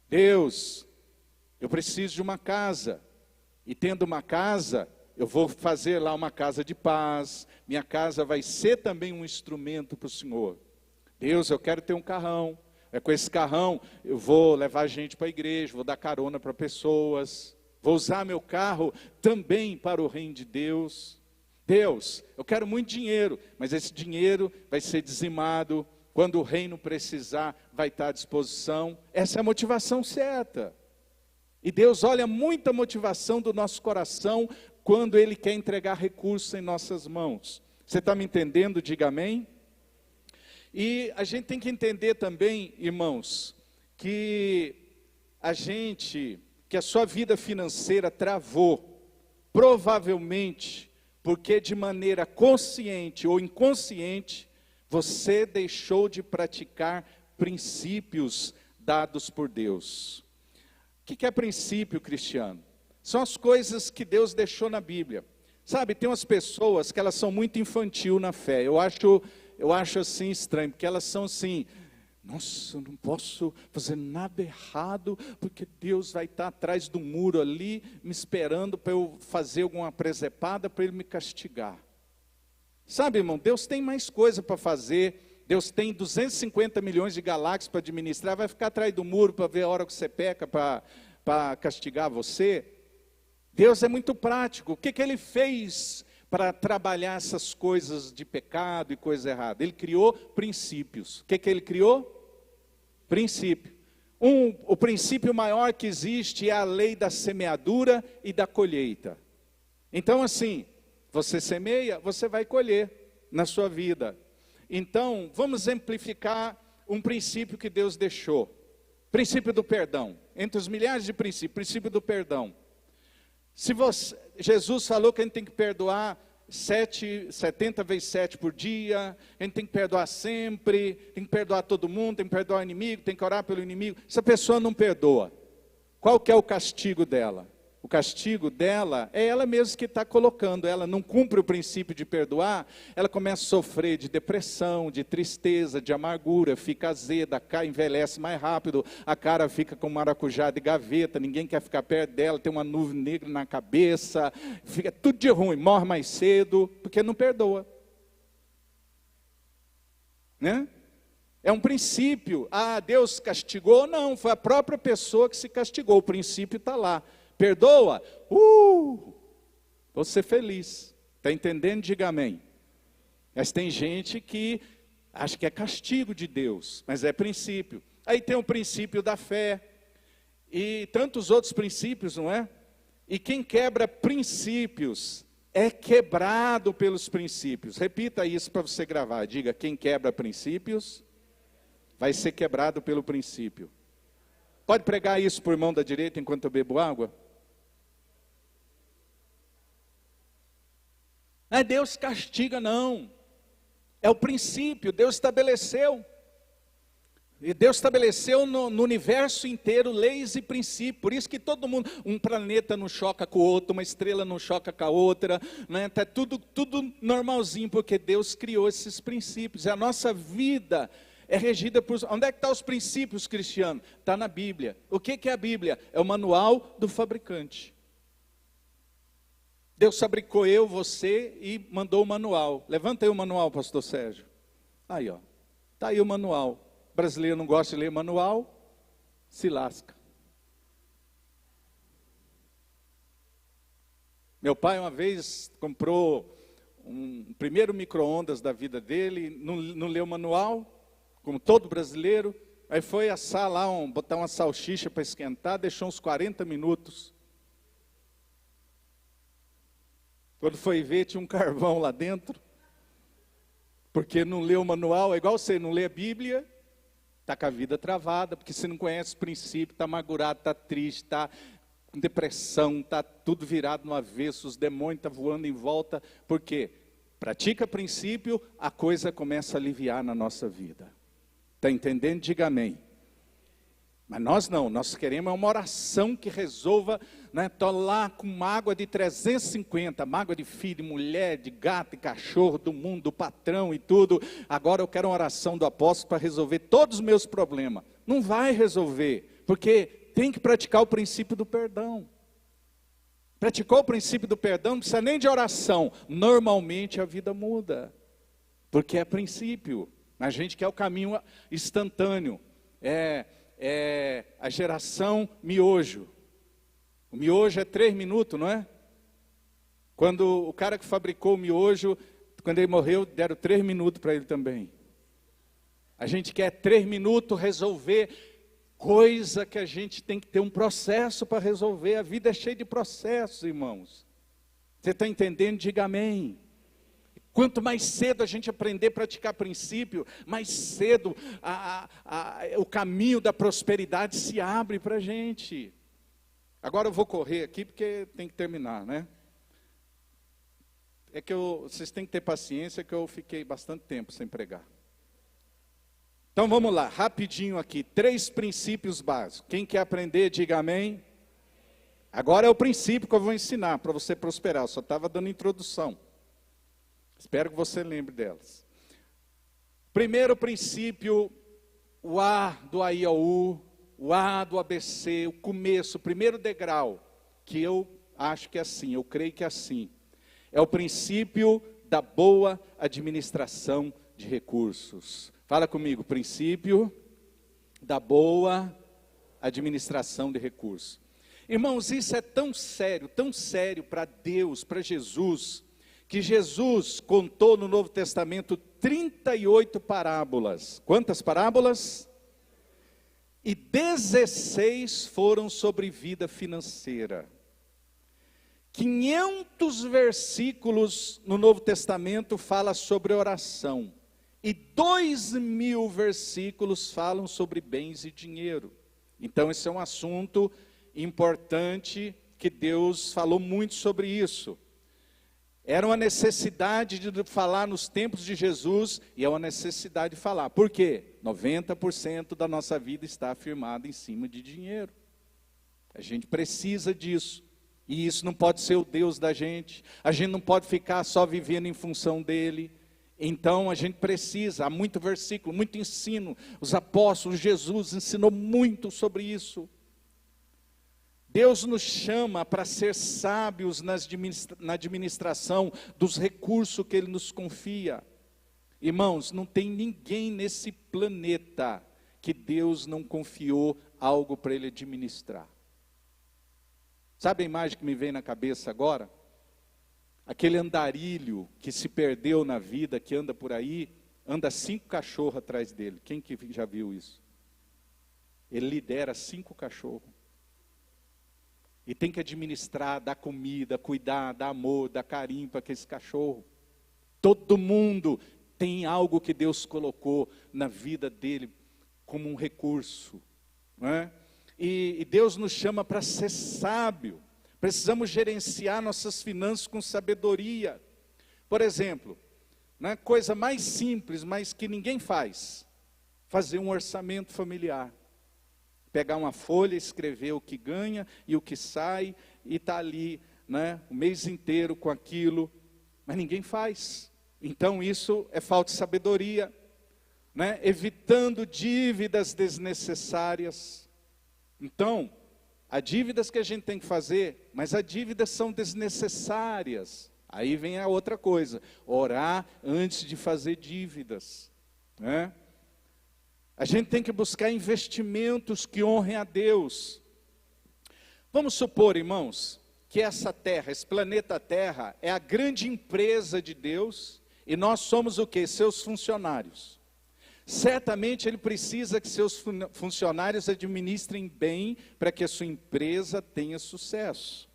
Deus, eu preciso de uma casa, e tendo uma casa, eu vou fazer lá uma casa de paz, minha casa vai ser também um instrumento para o Senhor. Deus, eu quero ter um carrão. Com esse carrão eu vou levar gente para a igreja, vou dar carona para pessoas, vou usar meu carro também para o reino de Deus. Deus, eu quero muito dinheiro, mas esse dinheiro vai ser dizimado, quando o reino precisar, vai estar à disposição. Essa é a motivação certa. E Deus olha muita motivação do nosso coração, quando Ele quer entregar recursos em nossas mãos. Você está me entendendo? Diga amém. E a gente tem que entender também, irmãos, que a sua vida financeira travou, provavelmente, porque de maneira consciente ou inconsciente, você deixou de praticar princípios dados por Deus. O que é princípio, Cristiano? São as coisas que Deus deixou na Bíblia. Sabe, tem umas pessoas que elas são muito infantil na fé. Eu acho assim estranho, porque elas são assim, nossa, eu não posso fazer nada errado, porque Deus vai estar atrás do muro ali, me esperando para eu fazer alguma presepada, para Ele me castigar. Sabe, irmão, Deus tem mais coisa para fazer, Deus tem 250 milhões de galáxias para administrar, vai ficar atrás do muro para ver a hora que você peca, para castigar você? Deus é muito prático. O que Ele fez para trabalhar essas coisas de pecado e coisa errada? Ele criou princípios. O que Ele criou? Princípio. O princípio maior que existe é a lei da semeadura e da colheita. Então assim, você semeia, você vai colher na sua vida. Então, vamos exemplificar um princípio que Deus deixou. Princípio do perdão. Entre os milhares de princípios, princípio do perdão. Jesus falou que a gente tem que perdoar 70 vezes 7 por dia, a gente tem que perdoar sempre, tem que perdoar todo mundo, tem que perdoar o inimigo, tem que orar pelo inimigo. Se a pessoa não perdoa, qual que é o castigo dela? O castigo dela é ela mesma que está colocando. Ela não cumpre o princípio de perdoar, ela começa a sofrer de depressão, de tristeza, de amargura, fica azeda, envelhece mais rápido, a cara fica com maracujá de gaveta, ninguém quer ficar perto dela, tem uma nuvem negra na cabeça, fica tudo de ruim, morre mais cedo, porque não perdoa. Né? É um princípio. Deus castigou? Não, foi a própria pessoa que se castigou, o princípio está lá. Perdoa? Vou ser feliz. Está entendendo? Diga amém. Mas tem gente que acha que é castigo de Deus, mas é princípio. Aí tem o princípio da fé, e tantos outros princípios, não é? E quem quebra princípios é quebrado pelos princípios. Repita isso para você gravar. Diga, quem quebra princípios vai ser quebrado pelo princípio. Pode pregar isso para o irmão da direita enquanto eu bebo água? Não é Deus castiga, não. É o princípio, Deus estabeleceu. E Deus estabeleceu no universo inteiro leis e princípios. Por isso que todo mundo, um planeta não choca com o outro, uma estrela não choca com a outra. Está tudo normalzinho, porque Deus criou esses princípios. E a nossa vida é regida por... Onde é que estão os princípios cristianos? Está na Bíblia. O que é a Bíblia? É o manual do fabricante. Deus fabricou eu, você e mandou o manual. Levanta aí o manual, pastor Sérgio. Aí, ó. Está aí o manual. O brasileiro não gosta de ler manual, se lasca. Meu pai uma vez comprou um primeiro micro-ondas da vida dele, não leu o manual, como todo brasileiro, aí foi assar lá, botar uma salsicha para esquentar, deixou uns 40 minutos. Quando foi ver, tinha um carvão lá dentro, porque não leu o manual, é igual você não lê a Bíblia, está com a vida travada, porque você não conhece o princípio, está amargurado, está triste, está com depressão, está tudo virado no avesso, os demônios estão voando em volta, por quê? Pratica princípio, a coisa começa a aliviar na nossa vida. Está entendendo? Diga amém. Mas nós não, nós queremos uma oração que resolva, né? Estou lá com uma água de 350, mágoa de filho, de mulher, de gato e cachorro, do mundo, do patrão e tudo. Agora eu quero uma oração do apóstolo para resolver todos os meus problemas. Não vai resolver, porque tem que praticar o princípio do perdão. Praticou o princípio do perdão, não precisa nem de oração. Normalmente a vida muda, porque é princípio. A gente quer o caminho instantâneo. É a geração miojo. O miojo é 3 minutos, não é? Quando o cara que fabricou o miojo, quando ele morreu, deram 3 minutos para ele também. A gente quer 3 minutos resolver coisa que a gente tem que ter um processo para resolver. A vida é cheia de processos, irmãos. Você está entendendo? Diga amém. Quanto mais cedo a gente aprender a praticar princípio, mais cedo o caminho da prosperidade se abre para a gente. Agora eu vou correr aqui porque tem que terminar, né? É que vocês têm que ter paciência que eu fiquei bastante tempo sem pregar. Então vamos lá, rapidinho aqui, 3 princípios básicos. Quem quer aprender, diga amém. Agora é o princípio que eu vou ensinar para você prosperar, eu só estava dando introdução. Espero que você lembre delas. Primeiro princípio, o A do A, I, O, U, o A do ABC, o começo, o primeiro degrau, que eu acho que é assim, eu creio que é assim. É o princípio da boa administração de recursos. Fala comigo, princípio da boa administração de recursos. Irmãos, isso é tão sério para Deus, para Jesus, que Jesus contou no Novo Testamento 38 parábolas. Quantas parábolas? E 16 foram sobre vida financeira. 500 versículos no Novo Testamento fala sobre oração. E 2.000 versículos falam sobre bens e dinheiro. Então esse é um assunto importante que Deus falou muito sobre isso. Era uma necessidade de falar nos tempos de Jesus e é uma necessidade de falar. Por quê? 90% da nossa vida está afirmada em cima de dinheiro. A gente precisa disso. E isso não pode ser o Deus da gente. A gente não pode ficar só vivendo em função dele. Então a gente precisa, há muito versículo, muito ensino. Os apóstolos, Jesus ensinou muito sobre isso. Deus nos chama para ser sábios na administração dos recursos que Ele nos confia. Irmãos, não tem ninguém nesse planeta que Deus não confiou algo para Ele administrar. Sabe a imagem que me vem na cabeça agora? Aquele andarilho que se perdeu na vida, que anda por aí, anda 5 cachorros atrás dele. Quem que já viu isso? Ele lidera 5 cachorros. E tem que administrar, dar comida, cuidar, dar amor, dar carinho para aquele cachorro. Todo mundo tem algo que Deus colocou na vida dele como um recurso. Não é? E Deus nos chama para ser sábio. Precisamos gerenciar nossas finanças com sabedoria. Por exemplo, né, coisa mais simples, mas que ninguém faz. Fazer um orçamento familiar. Pegar uma folha, escrever o que ganha e o que sai, e está ali, né, o mês inteiro com aquilo, mas ninguém faz. Então isso é falta de sabedoria. né? Evitando dívidas desnecessárias. Então, há dívidas que a gente tem que fazer, mas há dívidas são desnecessárias. Aí vem a outra coisa, orar antes de fazer dívidas, né? A gente tem que buscar investimentos que honrem a Deus. Vamos supor, irmãos, que essa terra, esse planeta Terra, é a grande empresa de Deus, e nós somos o quê? Seus funcionários. Certamente ele precisa que seus funcionários administrem bem para que a sua empresa tenha sucesso.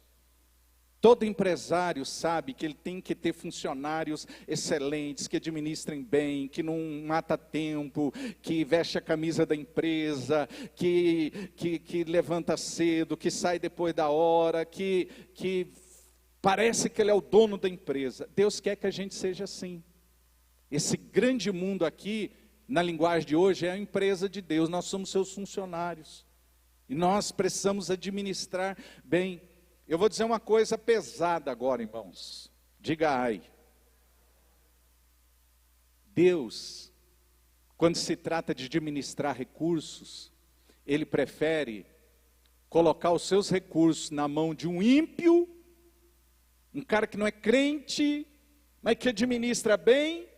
Todo empresário sabe que ele tem que ter funcionários excelentes, que administrem bem, que não mata tempo, que veste a camisa da empresa, que levanta cedo, que sai depois da hora, que parece que ele é o dono da empresa. Deus quer que a gente seja assim. Esse grande mundo aqui, na linguagem de hoje, é a empresa de Deus, nós somos seus funcionários. E nós precisamos administrar bem. Eu vou dizer uma coisa pesada agora, irmãos. Diga ai. Deus, quando se trata de administrar recursos, Ele prefere colocar os seus recursos na mão de um ímpio, um cara que não é crente, mas que administra bem,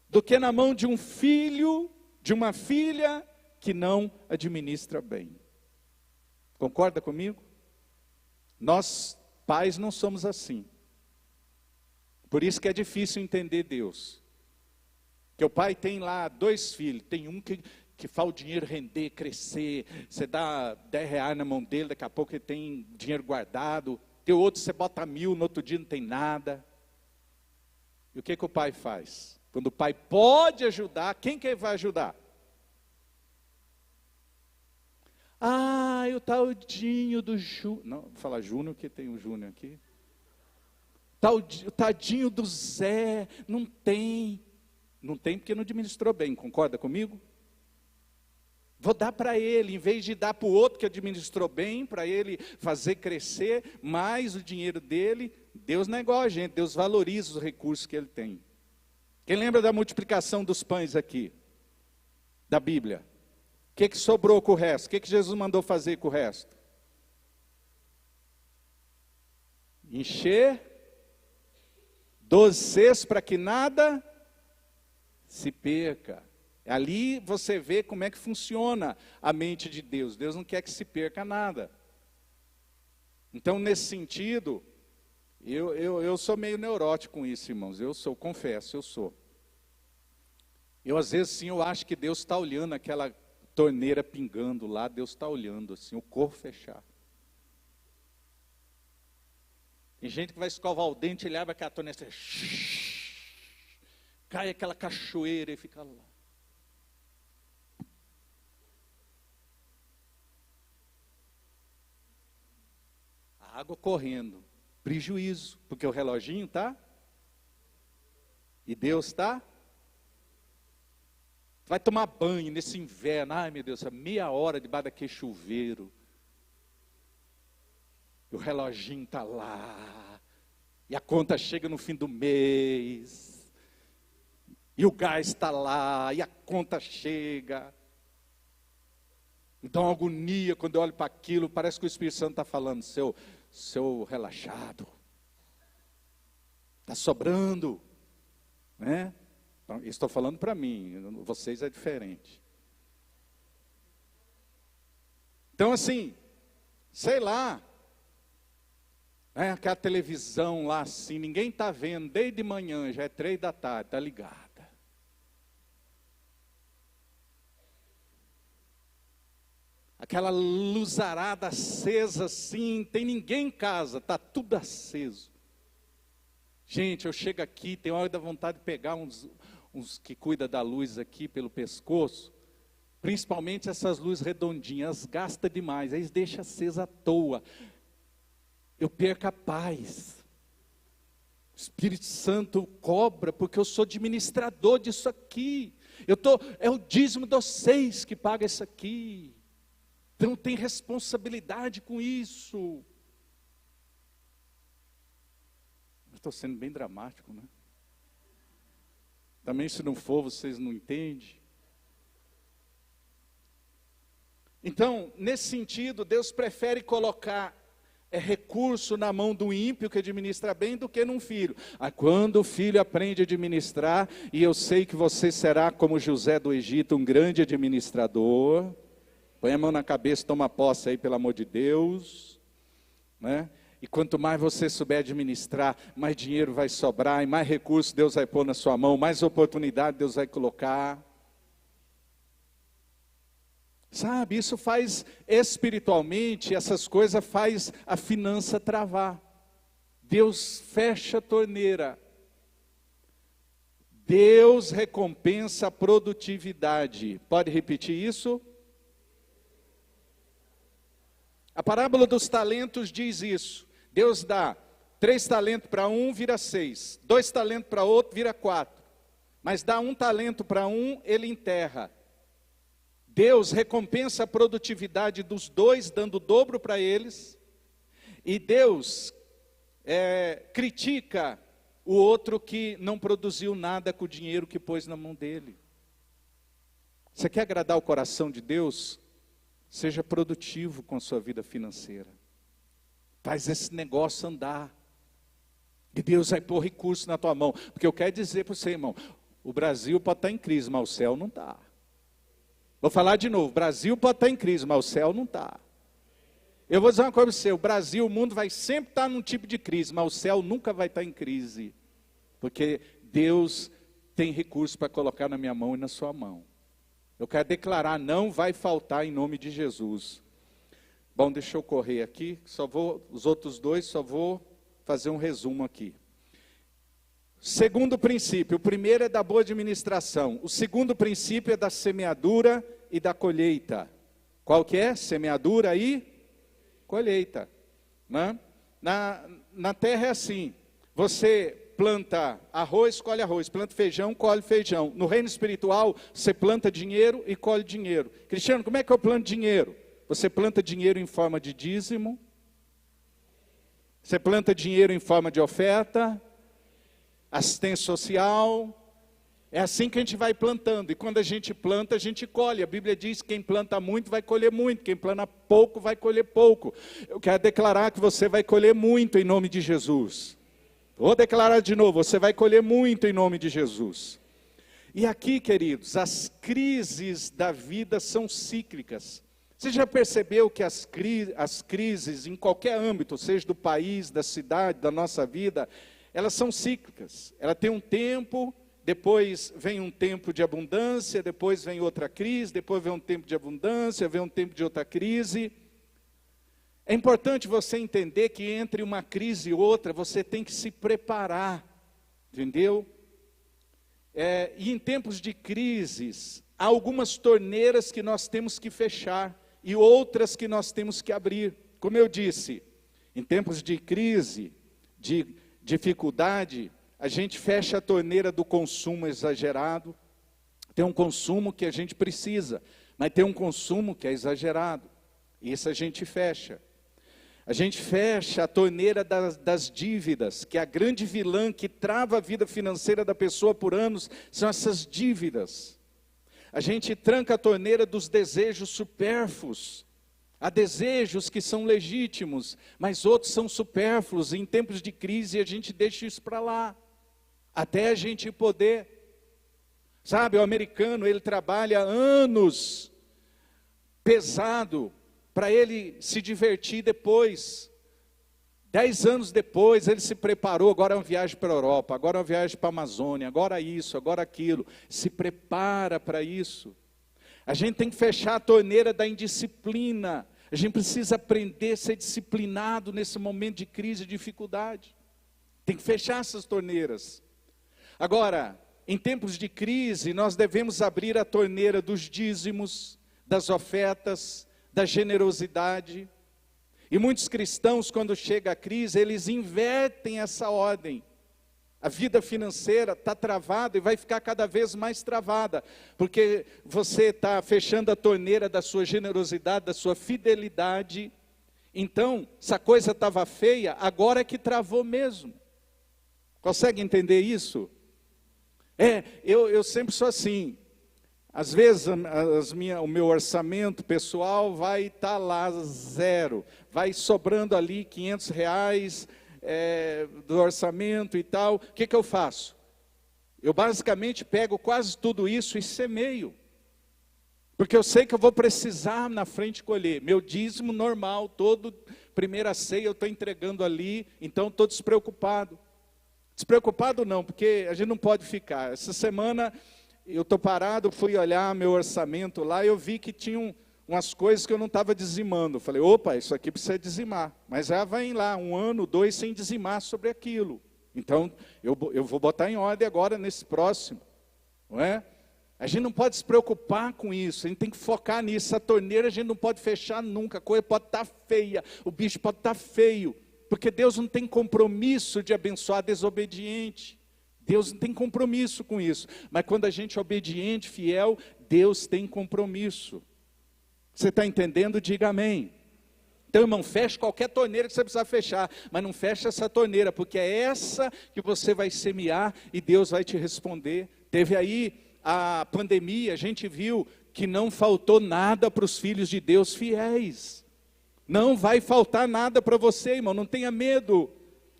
do que na mão de um filho, de uma filha que não administra bem. Concorda comigo? Nós, pais, não somos assim. Por isso que é difícil entender Deus. Porque o pai tem lá 2 filhos, tem um que faz o dinheiro render, crescer, você dá R$10 na mão dele, daqui a pouco ele tem dinheiro guardado, tem outro, você bota 1.000, no outro dia não tem nada. E o que o pai faz? Quando o pai pode ajudar, quem que ele vai ajudar? Ah, o tadinho do Júnior. Não, vou falar Júnior, que tem um Júnior aqui. O tadinho do Zé, não tem. Não tem porque não administrou bem, concorda comigo? Vou dar para ele, em vez de dar para o outro que administrou bem, para ele fazer crescer mais o dinheiro dele. Deus não é igual a gente, Deus valoriza os recursos que ele tem. Quem lembra da multiplicação dos pães aqui? Da Bíblia. O que sobrou com o resto? O que Jesus mandou fazer com o resto? Encher 12 cestos para que nada se perca. Ali você vê como é que funciona a mente de Deus. Deus não quer que se perca nada. Então, nesse sentido, eu sou meio neurótico com isso, irmãos. Confesso, eu sou. Às vezes, sim, eu acho que Deus está olhando aquela torneira pingando lá, Deus está olhando assim, o corpo fechado. Tem gente que vai escovar o dente, ele abre aquela torneira, cai aquela cachoeira e fica lá. A água correndo, prejuízo, porque o reloginho está, e Deus está. Vai tomar banho nesse inverno, ai meu Deus, meia hora debaixo daquele chuveiro. E o reloginho está lá. E a conta chega no fim do mês. E o gás está lá, e a conta chega. Então, agonia, quando eu olho para aquilo, parece que o Espírito Santo está falando, seu relaxado. Está sobrando, né? Estou falando para mim, vocês é diferente. Então assim, sei lá, né, aquela televisão lá assim, ninguém está vendo, desde manhã, já é 3 da tarde, está ligada. Aquela luzarada acesa assim, tem ninguém em casa, está tudo aceso. Gente, eu chego aqui, tem hora da vontade de pegar uns que cuida da luz aqui pelo pescoço, principalmente essas luzes redondinhas, gasta demais, aí deixa acesa à toa. Eu perco a paz. O Espírito Santo cobra, porque eu sou administrador disso aqui. É o dízimo dos 6 que paga isso aqui. Então tem responsabilidade com isso. Estou sendo bem dramático, né? Também se não for, vocês não entendem. Então, nesse sentido, Deus prefere colocar recurso na mão do ímpio que administra bem do que num filho. Quando o filho aprende a administrar, e eu sei que você será como José do Egito, um grande administrador. Põe a mão na cabeça, toma posse aí, pelo amor de Deus, né? E quanto mais você souber administrar, mais dinheiro vai sobrar, e mais recursos Deus vai pôr na sua mão, mais oportunidade Deus vai colocar. Sabe, isso faz espiritualmente, essas coisas faz a finança travar. Deus fecha a torneira. Deus recompensa a produtividade. Pode repetir isso? A parábola dos talentos diz isso. Deus dá 3 talentos para um, vira 6. 2 talentos para outro, vira 4. Mas dá 1 talento para um, ele enterra. Deus recompensa a produtividade dos 2, dando o dobro para eles. E Deus critica o outro que não produziu nada com o dinheiro que pôs na mão dele. Você quer agradar o coração de Deus? Seja produtivo com a sua vida financeira. Faz esse negócio andar. E Deus vai pôr recurso na tua mão. Porque eu quero dizer para você, irmão, o Brasil pode estar em crise, mas o céu não está. Vou falar de novo, o Brasil pode estar em crise, mas o céu não está. Eu vou dizer uma coisa para você, o Brasil, o mundo vai sempre estar num tipo de crise, mas o céu nunca vai estar em crise. Porque Deus tem recursos para colocar na minha mão e na sua mão. Eu quero declarar, não vai faltar em nome de Jesus. Bom, deixa eu correr aqui, os outros 2 só vou fazer um resumo aqui. Segundo princípio, o primeiro é da boa administração. O segundo princípio é da semeadura e da colheita. Qual que é? Semeadura e colheita. Né? Na terra é assim, você planta arroz, colhe arroz, planta feijão, colhe feijão. No reino espiritual, você planta dinheiro e colhe dinheiro. Cristiano, como é que eu planto dinheiro? Você planta dinheiro em forma de dízimo, você planta dinheiro em forma de oferta, assistência social. É assim que a gente vai plantando, e quando a gente planta, a gente colhe. A Bíblia diz que quem planta muito vai colher muito, quem planta pouco vai colher pouco. Eu quero declarar que você vai colher muito em nome de Jesus. Vou declarar de novo, você vai colher muito em nome de Jesus. E aqui, queridos, as crises da vida são cíclicas. Você já percebeu que as crises em qualquer âmbito, seja do país, da cidade, da nossa vida, elas são cíclicas. Ela tem um tempo, depois vem um tempo de abundância, depois vem outra crise, depois vem um tempo de abundância, vem um tempo de outra crise. É importante você entender que entre uma crise e outra, você tem que se preparar, entendeu? E em tempos de crises, há algumas torneiras que nós temos que fechar, e outras que nós temos que abrir. Como eu disse, em tempos de crise, de dificuldade, a gente fecha a torneira do consumo exagerado. Tem um consumo que a gente precisa, mas tem um consumo que é exagerado. Isso a gente fecha. A gente fecha a torneira das dívidas, que é a grande vilã que trava a vida financeira da pessoa por anos, são essas dívidas. A gente tranca a torneira dos desejos supérfluos. Há desejos que são legítimos, mas outros são supérfluos. Em tempos de crise a gente deixa isso para lá, até a gente poder. Sabe, o americano, ele trabalha anos pesado para ele se divertir depois. 10 anos depois ele se preparou, agora é uma viagem para a Europa, agora é uma viagem para a Amazônia, agora isso, agora aquilo. Se prepara para isso. A gente tem que fechar a torneira da indisciplina. A gente precisa aprender a ser disciplinado nesse momento de crise e dificuldade. Tem que fechar essas torneiras. Agora, em tempos de crise, nós devemos abrir a torneira dos dízimos, das ofertas, da generosidade. E muitos cristãos, quando chega a crise, eles invertem essa ordem. A vida financeira está travada e vai ficar cada vez mais travada, porque você está fechando a torneira da sua generosidade, da sua fidelidade. Então, se a coisa estava feia, agora é que travou mesmo. Consegue entender isso? Eu sempre sou assim. Às vezes o meu orçamento pessoal vai estar lá zero, vai sobrando ali R$ 500 do orçamento e tal. O que eu faço? Eu basicamente pego quase tudo isso e semeio. Porque eu sei que eu vou precisar na frente colher. Meu dízimo normal, todo primeira ceia eu estou entregando ali, então estou despreocupado. Despreocupado não, porque a gente não pode ficar. Essa semana eu estou parado, fui olhar meu orçamento lá, eu vi que tinham umas coisas que eu não estava dizimando. Falei, opa, isso aqui precisa dizimar. Mas já vai lá 1 ano, 2 sem dizimar sobre aquilo. Então, eu vou botar em ordem agora nesse próximo. Não é? A gente não pode se preocupar com isso, a gente tem que focar nisso. A torneira a gente não pode fechar nunca, a coisa pode estar feia, o bicho pode estar feio. Porque Deus não tem compromisso de abençoar desobediente. Deus não tem compromisso com isso. Mas quando a gente é obediente, fiel, Deus tem compromisso. Você está entendendo? Diga amém. Então, irmão, feche qualquer torneira que você precisar fechar, mas não feche essa torneira, porque é essa que você vai semear e Deus vai te responder. Teve aí a pandemia, a gente viu que não faltou nada para os filhos de Deus fiéis. Não vai faltar nada para você, irmão, não tenha medo.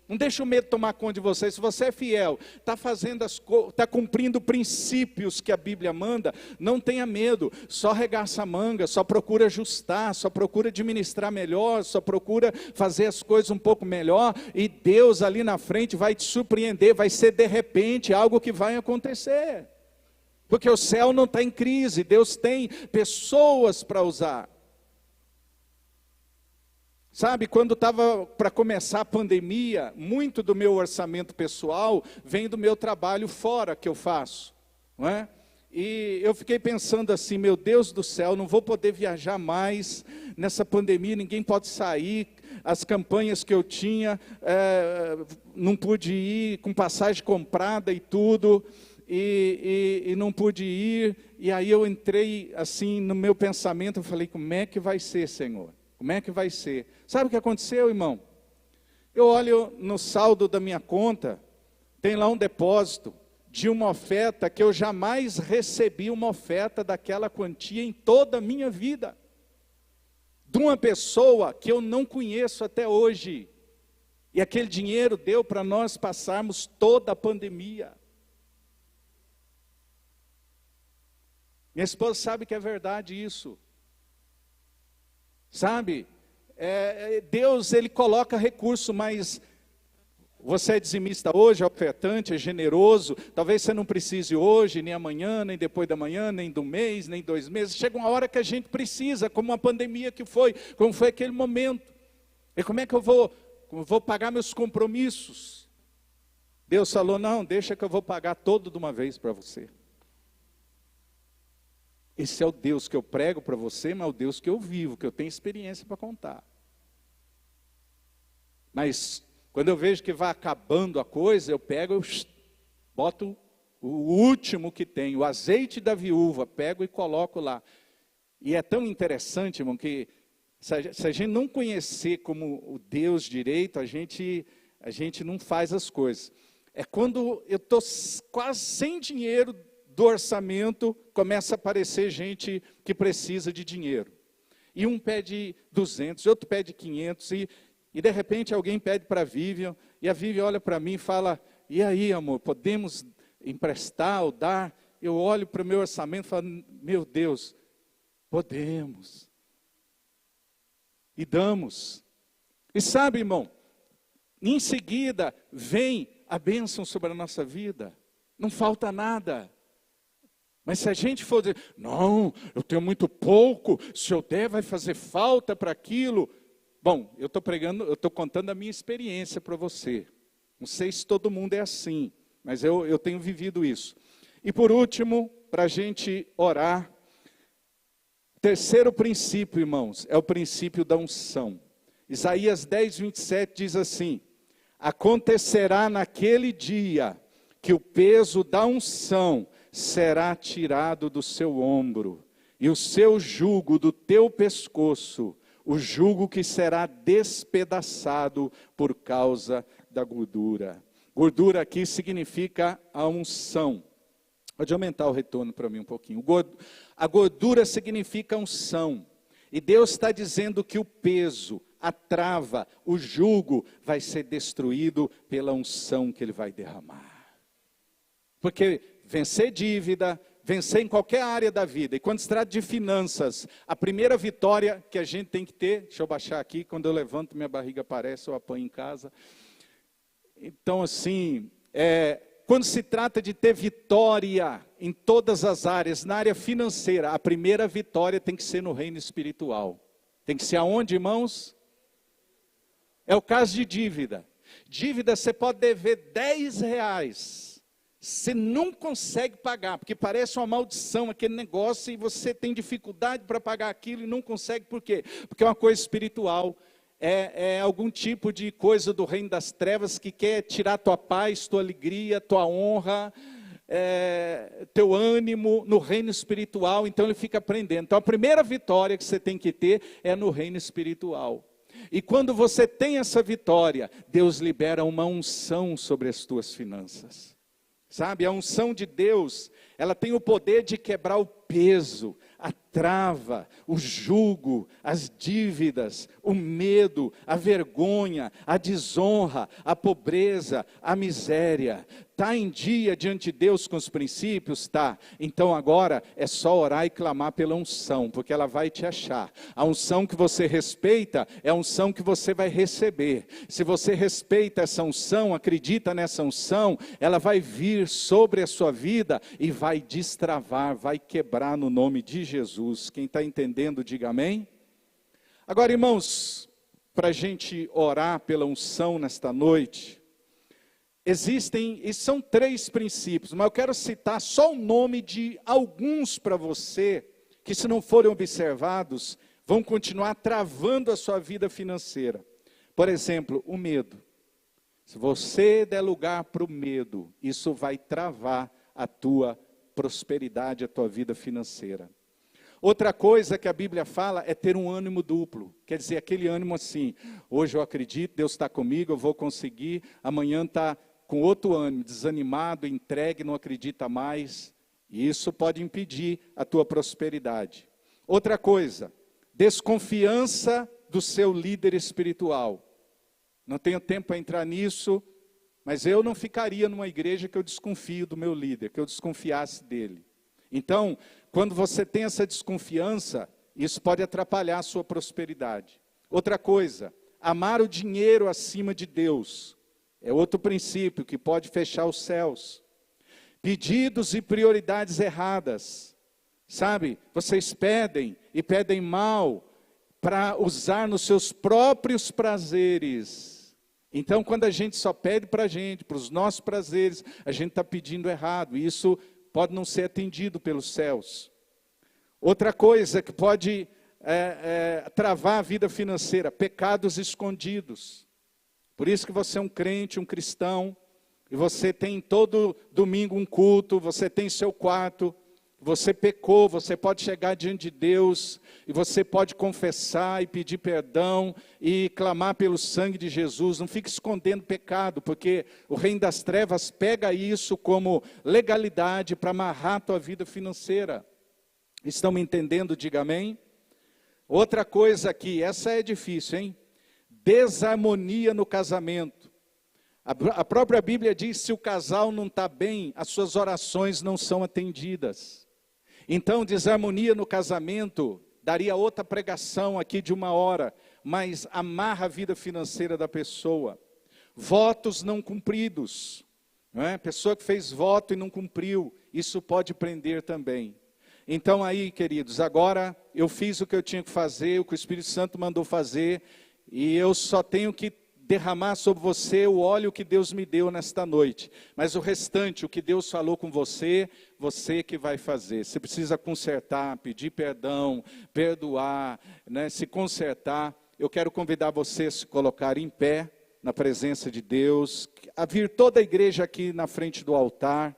Não deixe o medo tomar conta de você. Se você é fiel, está cumprindo princípios que a Bíblia manda, não tenha medo. Só regaça a manga, só procura ajustar, só procura administrar melhor, só procura fazer as coisas um pouco melhor, e Deus ali na frente vai te surpreender, vai ser de repente algo que vai acontecer. Porque o céu não está em crise, Deus tem pessoas para usar. Sabe, quando estava para começar a pandemia, muito do meu orçamento pessoal vem do meu trabalho fora que eu faço, não é? E eu fiquei pensando assim, meu Deus do céu, não vou poder viajar mais nessa pandemia, ninguém pode sair, as campanhas que eu tinha, não pude ir, com passagem comprada e tudo, e não pude ir, e aí eu entrei assim no meu pensamento, eu falei, como é que vai ser, Senhor? Como é que vai ser? Sabe o que aconteceu, irmão? Eu olho no saldo da minha conta, tem lá um depósito de uma oferta que eu jamais recebi uma oferta daquela quantia em toda a minha vida. De uma pessoa que eu não conheço até hoje. E aquele dinheiro deu para nós passarmos toda a pandemia. Minha esposa sabe que é verdade isso. Sabe, Deus ele coloca recurso, mas você é dizimista hoje, é ofertante, é generoso, talvez você não precise hoje, nem amanhã, nem depois da manhã, nem do mês, nem 2 meses, chega uma hora que a gente precisa, como a pandemia que foi, como foi aquele momento, e como é que eu vou pagar meus compromissos? Deus falou, não, deixa que eu vou pagar todo de uma vez para você. Esse é o Deus que eu prego para você, mas é o Deus que eu vivo, que eu tenho experiência para contar. Mas, quando eu vejo que vai acabando a coisa, eu pego, boto o último que tem, o azeite da viúva, pego e coloco lá. E é tão interessante, irmão, que se a gente não conhecer como o Deus direito, a gente não faz as coisas. É quando eu estou quase sem dinheiro do orçamento, começa a aparecer gente que precisa de dinheiro. E um pede 200, outro pede 500, e de repente alguém pede para a Vivian, e a Vivian olha para mim e fala, e aí, amor, podemos emprestar ou dar? Eu olho para o meu orçamento e falo, meu Deus, podemos. E damos. E sabe, irmão, em seguida vem a bênção sobre a nossa vida. Não falta nada. Mas se a gente for dizer, não, eu tenho muito pouco, se eu der vai fazer falta para aquilo. Bom, eu estou contando a minha experiência para você. Não sei se todo mundo é assim, mas eu tenho vivido isso. E por último, para a gente orar, terceiro princípio, irmãos, é o princípio da unção. Isaías 10, 27 diz assim, acontecerá naquele dia que o peso da unção será tirado do seu ombro, e o seu jugo do teu pescoço, o jugo que será despedaçado por causa da gordura. Gordura aqui significa a unção. Pode aumentar o retorno para mim um pouquinho. A gordura significa unção. E Deus está dizendo que o peso, a trava, o jugo vai ser destruído pela unção que Ele vai derramar. Porque vencer dívida, vencer em qualquer área da vida, e quando se trata de finanças, a primeira vitória que a gente tem que ter, deixa eu baixar aqui, quando eu levanto minha barriga aparece, eu apanho em casa. Então assim, quando se trata de ter vitória em todas as áreas, na área financeira, a primeira vitória tem que ser no reino espiritual. Tem que ser aonde, irmãos? É o caso de dívida. Dívida, você pode dever R$10, você não consegue pagar, porque parece uma maldição aquele negócio, e você tem dificuldade para pagar aquilo e não consegue, por quê? Porque é uma coisa espiritual. É algum tipo de coisa do reino das trevas que quer tirar tua paz, tua alegria, tua honra, teu ânimo no reino espiritual. Então ele fica aprendendo. Então a primeira vitória que você tem que ter é no reino espiritual. E quando você tem essa vitória, Deus libera uma unção sobre as tuas finanças. Sabe, a unção de Deus, ela tem o poder de quebrar o peso, a trava, o jugo, as dívidas, o medo, a vergonha, a desonra, a pobreza, a miséria. Está em dia diante de Deus com os princípios? Tá. Então agora é só orar e clamar pela unção, porque ela vai te achar. A unção que você respeita é a unção que você vai receber. Se você respeita essa unção, acredita nessa unção, ela vai vir sobre a sua vida e vai destravar, vai quebrar no nome de Jesus. Quem está entendendo, diga amém. Agora, irmãos, para a gente orar pela unção nesta noite, existem, e são 3 princípios, mas eu quero citar só o nome de alguns para você, que se não forem observados, vão continuar travando a sua vida financeira. Por exemplo, o medo. Se você der lugar para o medo, isso vai travar a tua prosperidade, a tua vida financeira. Outra coisa que a Bíblia fala é ter um ânimo duplo. Quer dizer, aquele ânimo assim, hoje eu acredito, Deus está comigo, eu vou conseguir, amanhã está com outro ânimo, desanimado, entregue, não acredita mais. E isso pode impedir a tua prosperidade. Outra coisa, desconfiança do seu líder espiritual. Não tenho tempo para entrar nisso, mas eu não ficaria numa igreja que eu desconfio do meu líder, que eu desconfiasse dele. Então, quando você tem essa desconfiança, isso pode atrapalhar a sua prosperidade. Outra coisa, amar o dinheiro acima de Deus. É outro princípio que pode fechar os céus. Pedidos e prioridades erradas. Sabe, vocês pedem e pedem mal para usar nos seus próprios prazeres. Então, quando a gente só pede para a gente, para os nossos prazeres, a gente está pedindo errado. E isso pode não ser atendido pelos céus. Outra coisa que pode travar a vida financeira, pecados escondidos. Por isso que você é um crente, um cristão, e você tem todo domingo um culto, você tem seu quarto, você pecou, você pode chegar diante de Deus, e você pode confessar e pedir perdão, e clamar pelo sangue de Jesus. Não fique escondendo pecado, porque o reino das trevas pega isso como legalidade para amarrar a tua vida financeira. Estão me entendendo? Diga amém. Outra coisa aqui, essa é difícil, hein? Desarmonia no casamento. A própria Bíblia diz, se o casal não está bem, as suas orações não são atendidas. Então, desarmonia no casamento, daria outra pregação aqui de 1 hora, mas amarra a vida financeira da pessoa. Votos não cumpridos, não é? Pessoa que fez voto e não cumpriu, isso pode prender também. Então aí, queridos, agora eu fiz o que eu tinha que fazer, o que o Espírito Santo mandou fazer, e eu só tenho que derramar sobre você o óleo que Deus me deu nesta noite. Mas o restante, o que Deus falou com você, você que vai fazer. Você precisa consertar, pedir perdão, perdoar, né, se consertar. Eu quero convidar você a se colocar em pé, na presença de Deus, a vir toda a igreja aqui na frente do altar,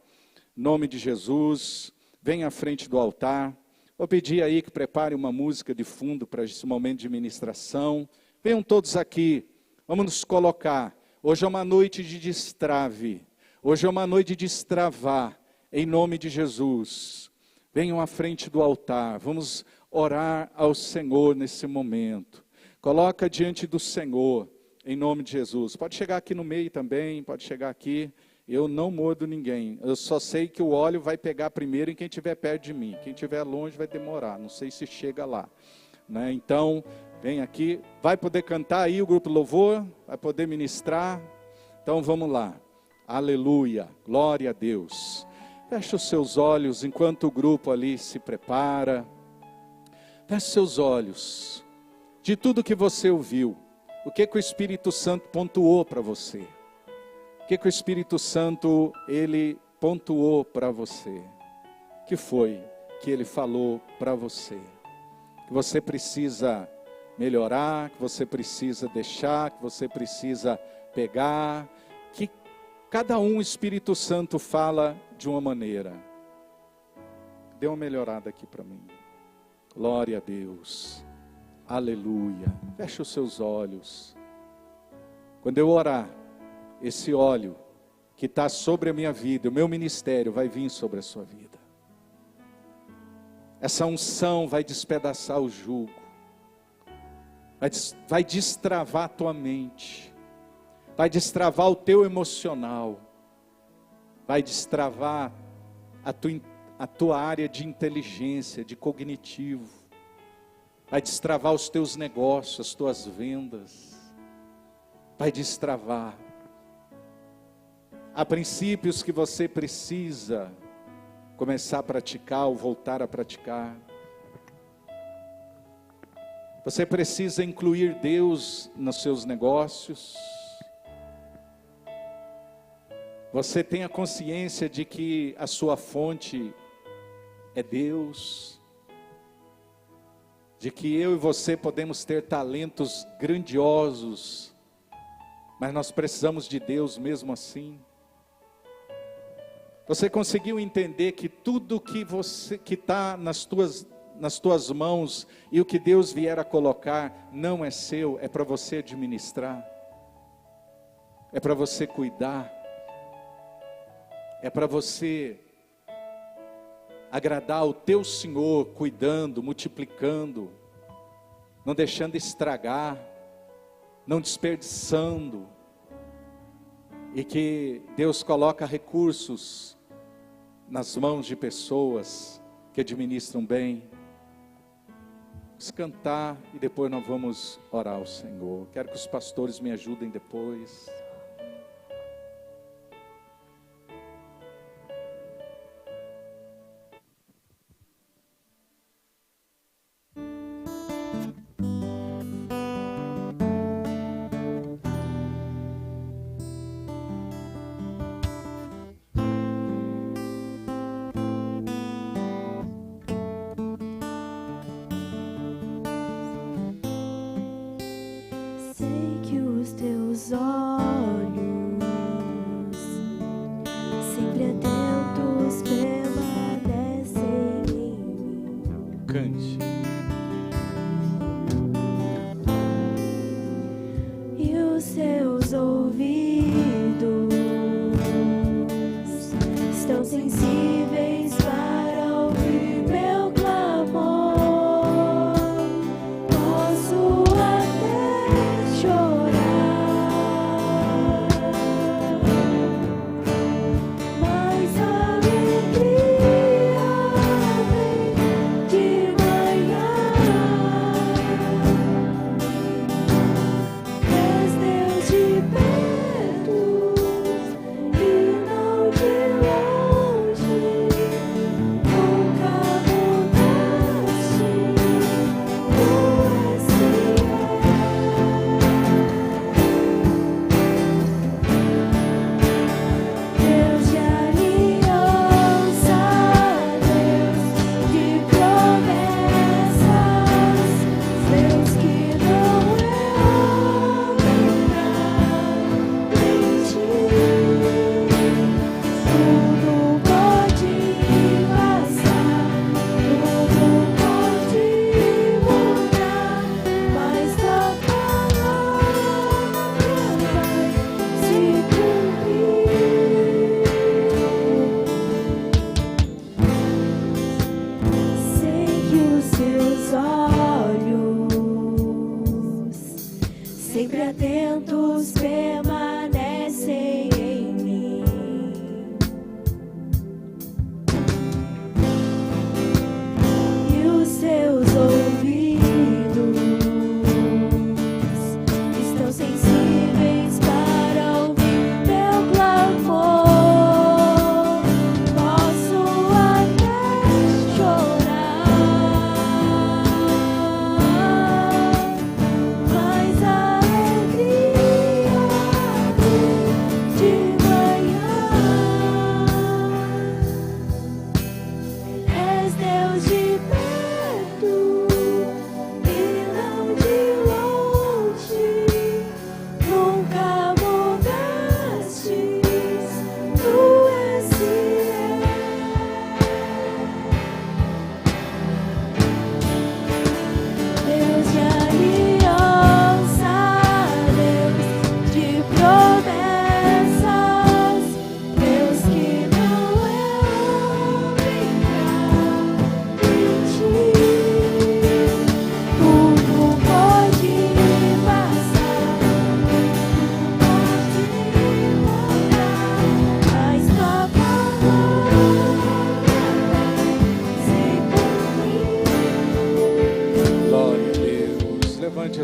em nome de Jesus, venha à frente do altar. Vou pedir aí que prepare uma música de fundo para esse momento de ministração. Venham todos aqui. Vamos nos colocar. Hoje é uma noite de destrave. Hoje é uma noite de destravar. em nome de Jesus, venham à frente do altar, vamos orar ao Senhor nesse momento. Coloca diante do Senhor, em nome de Jesus. Pode chegar aqui no meio também, pode chegar aqui. Eu não mordo ninguém, eu só sei que o óleo vai pegar primeiro em quem estiver perto de mim. Quem estiver longe vai demorar, não sei se chega lá, né? Então, vem aqui, vai poder cantar aí o grupo louvor, vai poder ministrar. Então vamos lá, aleluia, glória a Deus. Feche os seus olhos enquanto o grupo ali se prepara. Feche seus olhos, de tudo que você ouviu, o que o Espírito Santo pontuou para você? O que o Espírito Santo, ele pontuou para você? O que foi que ele falou para você? Que você precisa melhorar, que você precisa deixar, que você precisa pegar, que cada um o Espírito Santo fala de uma maneira. Dê uma melhorada aqui para mim. Glória a Deus. Aleluia. Feche os seus olhos. Quando eu orar, esse óleo que está sobre a minha vida, o meu ministério vai vir sobre a sua vida. Essa unção vai despedaçar o jugo, vai destravar a tua mente, vai destravar o teu emocional, vai destravar a tua área de inteligência, de cognitivo, vai destravar os teus negócios, as tuas vendas, vai destravar. Há princípios que você precisa começar a praticar ou voltar a praticar. Você precisa incluir Deus nos seus negócios. Você tem a consciência de que a sua fonte é Deus. De que eu e você podemos ter talentos grandiosos, mas nós precisamos de Deus mesmo assim. Você conseguiu entender que tudo que está nas tuas mãos e o que Deus vier a colocar não é seu, é para você administrar, é para você cuidar, é para você agradar o teu Senhor, cuidando, multiplicando, não deixando estragar, não desperdiçando, e que Deus coloca recursos nas mãos de pessoas que administram bem. Vamos cantar e depois nós vamos orar ao Senhor. Quero que os pastores me ajudem depois. Sei que os teus olhos, sempre atentos, permanecem em mim. Cante. E os seus ouvidos estão sensíveis para ouvir meu clamor. Posso até chorar, mas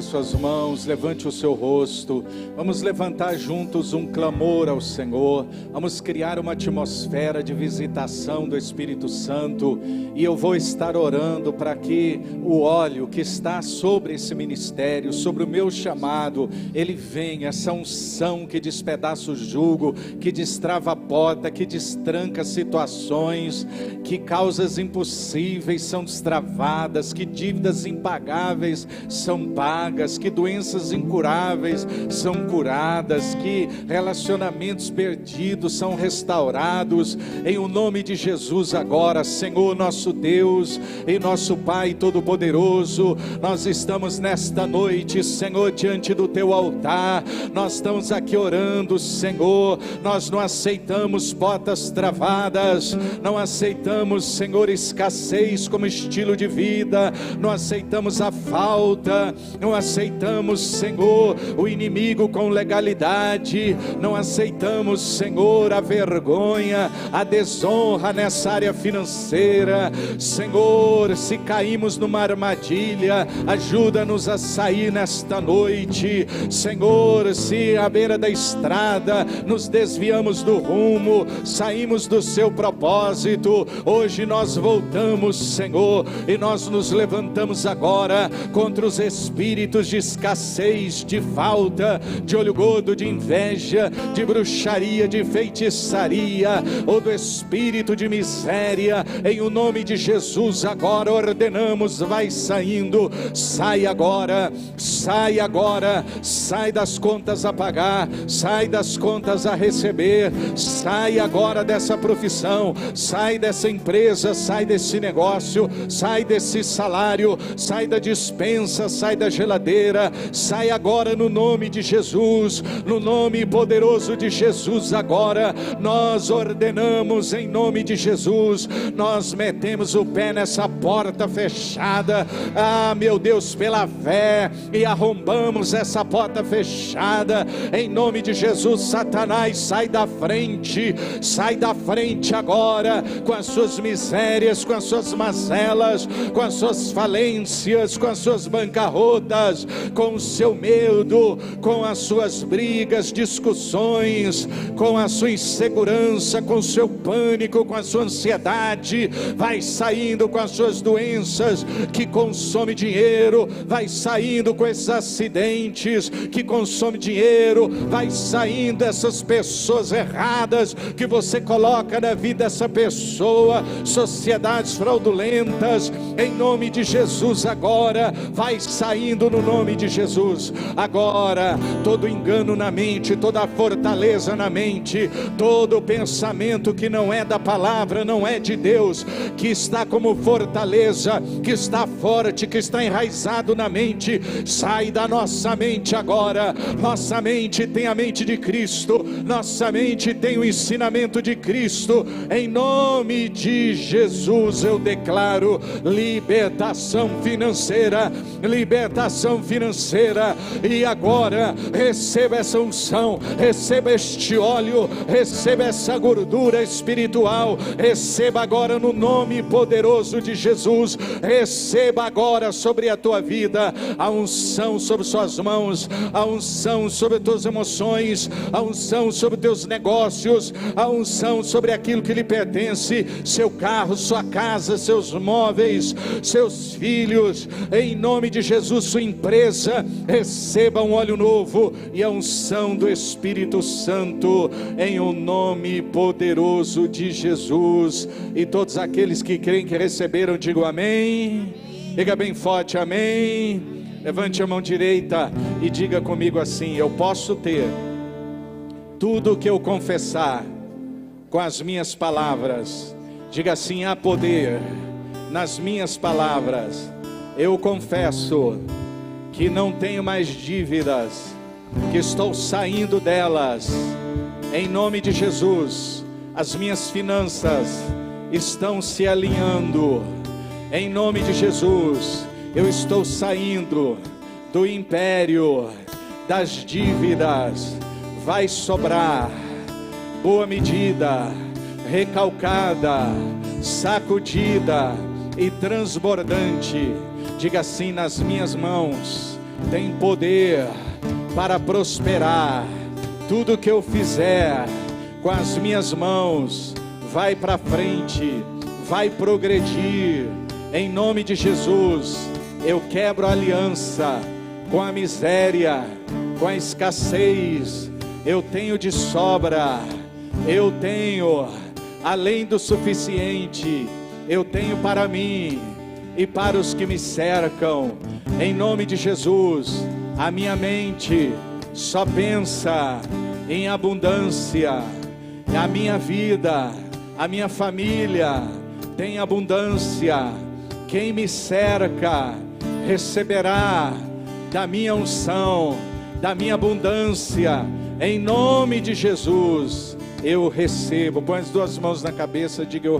suas mãos, levante o seu rosto. Vamos levantar juntos um clamor ao Senhor. Vamos criar uma atmosfera de visitação do Espírito Santo. E eu vou estar orando para que o óleo que está sobre esse ministério, sobre o meu chamado, ele venha, essa unção que despedaça o jugo, que destrava a porta, que destranca situações, que causas impossíveis são destravadas, que dívidas impagáveis são pagas, que doenças incuráveis são curadas, que relacionamentos perdidos são restaurados, em o nome de Jesus agora. Senhor nosso Deus e nosso Pai Todo-Poderoso, nós estamos nesta noite, Senhor, diante do Teu altar, nós estamos aqui orando, Senhor, nós não aceitamos portas travadas, não aceitamos, Senhor, escassez como estilo de vida, não aceitamos a falta, não aceitamos, Senhor, o inimigo com legalidade, não aceitamos, Senhor, a vergonha, a desonra nessa área financeira. Senhor, se caímos numa armadilha, ajuda-nos a sair nesta noite. Senhor, se à beira da estrada nos desviamos do rumo, saímos do seu propósito, hoje nós voltamos, Senhor, e nós nos levantamos agora contra os espíritos de escassez, de falta, de olho gordo, de inveja, de bruxaria, de feitiçaria, ou do espírito de miséria. Em o nome de Jesus agora ordenamos, vai saindo, sai agora, sai agora, sai das contas a pagar, sai das contas a receber, sai agora dessa profissão, sai dessa empresa, sai desse negócio, sai desse salário, sai da despensa, sai da geladeira, sai agora no nome de Jesus, no nome poderoso de Jesus agora, nós ordenamos em nome de Jesus, nós metemos o pé nessa porta fechada, meu Deus, pela fé, e arrombamos essa porta fechada, em nome de Jesus. Satanás, sai da frente agora, com as suas misérias, com as suas mazelas, com as suas falências, com as suas bancarrotas, com o seu medo, com as suas brigas, discussões, com a sua insegurança, com o seu pânico, com a sua ansiedade, vai saindo com as suas doenças que consomem dinheiro, vai saindo com esses acidentes que consomem dinheiro, vai saindo essas pessoas erradas que você coloca na vida dessa pessoa, sociedades fraudulentas, em nome de Jesus agora, vai saindo no nome de Jesus. Agora, todo engano na mente, toda fortaleza na mente, todo pensamento que não é da palavra, não é de Deus, que está como fortaleza, que está forte, que está enraizado na mente, sai da nossa mente agora. Nossa mente tem a mente de Cristo, nossa mente tem o ensinamento de Cristo. Em nome de Jesus eu declaro libertação financeira, libertação financeira. E agora receba essa unção, receba este óleo, receba essa gordura espiritual, receba agora no nome poderoso de Jesus. Receba agora sobre a tua vida a unção sobre suas mãos, a unção sobre tuas emoções, a unção sobre teus negócios, a unção sobre aquilo que lhe pertence, seu carro, sua casa, seus móveis, seus filhos, em nome de Jesus. Sua empresa receba um óleo novo e a unção do Espírito Santo, em o nome poderoso de Jesus. E todos aqueles que creem que receberam, digam amém. Diga bem forte, amém. Levante a mão direita e diga comigo assim: eu posso ter tudo o que eu confessar com as minhas palavras. Diga assim: há poder nas minhas palavras. Eu confesso que não tenho mais dívidas, que estou saindo delas, em nome de Jesus. As minhas finanças estão se alinhando, em nome de Jesus. Eu estou saindo do império das dívidas. Vai sobrar boa medida, recalcada, sacudida e transbordante. Diga assim: nas minhas mãos tem poder para prosperar. Tudo que eu fizer com as minhas mãos vai para frente, vai progredir. Em nome de Jesus, eu quebro a aliança com a miséria, com a escassez. Eu tenho de sobra, eu tenho além do suficiente, eu tenho para mim e para os que me cercam. Em nome de Jesus, a minha mente só pensa em abundância. A minha vida, a minha família tem abundância. Quem me cerca receberá da minha unção, da minha abundância. Em nome de Jesus, eu recebo. Põe as duas mãos na cabeça, diga: eu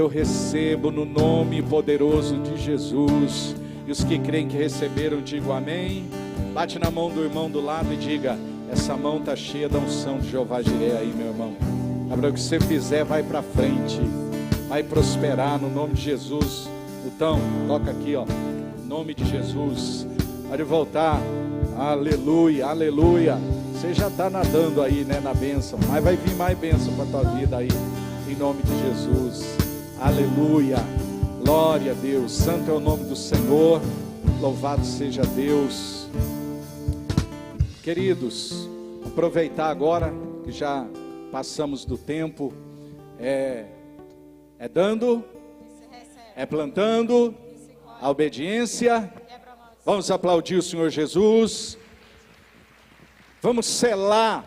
recebo no nome poderoso de Jesus. E os que creem que receberam, digam amém. Bate na mão do irmão do lado e diga: essa mão está cheia da unção de Jeová Jireh aí, meu irmão. Agora o que você fizer vai para frente, vai prosperar no nome de Jesus. Então, toca aqui, ó, em nome de Jesus. Pode voltar, aleluia, aleluia. Você já está nadando aí, né, na bênção, mas vai vir mais bênção para a tua vida aí, em nome de Jesus. Aleluia, glória a Deus. Santo é o nome do Senhor, louvado seja Deus. Queridos, aproveitar agora que já passamos do tempo. É dando, é plantando, a obediência. Vamos aplaudir o Senhor Jesus. Vamos selar.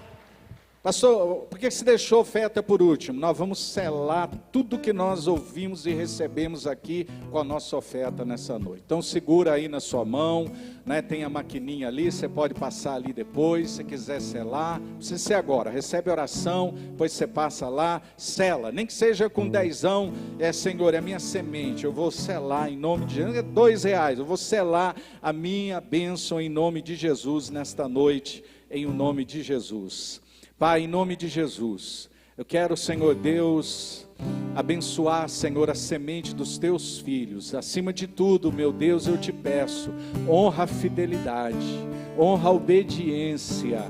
Pastor, por que você deixou a oferta por último? Nós vamos selar tudo que nós ouvimos e recebemos aqui com a nossa oferta nessa noite. Então segura aí na sua mão, né? Tem a maquininha ali, você pode passar ali depois, se quiser selar. Não precisa ser agora, recebe a oração, depois você passa lá, sela, nem que seja com 10ão. Senhor, é a minha semente, eu vou selar em nome de Jesus, R$2, eu vou selar a minha bênção em nome de Jesus nesta noite, em o nome de Jesus. Pai, em nome de Jesus, eu quero, Senhor Deus, abençoar, Senhor, a semente dos teus filhos. Acima de tudo, meu Deus, eu te peço, honra a fidelidade, honra a obediência,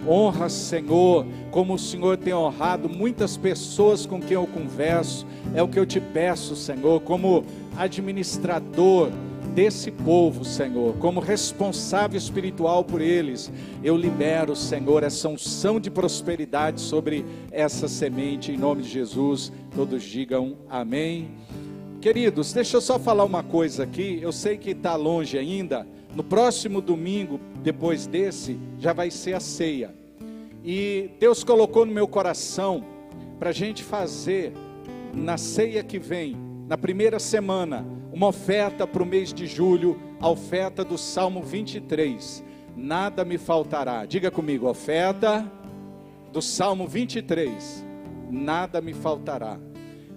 honra, Senhor, como o Senhor tem honrado muitas pessoas com quem eu converso. É o que eu te peço, Senhor, como administrador desse povo, Senhor, como responsável espiritual por eles, eu libero, Senhor, essa unção de prosperidade sobre essa semente, em nome de Jesus. Todos digam amém. Queridos, deixa eu só falar uma coisa aqui. Eu sei que está longe ainda. No próximo domingo, depois desse, já vai ser a ceia, e Deus colocou no meu coração para a gente fazer na ceia que vem, na primeira semana, uma oferta para o mês de julho, a oferta do Salmo 23, nada me faltará. Diga comigo, oferta do Salmo 23, nada me faltará.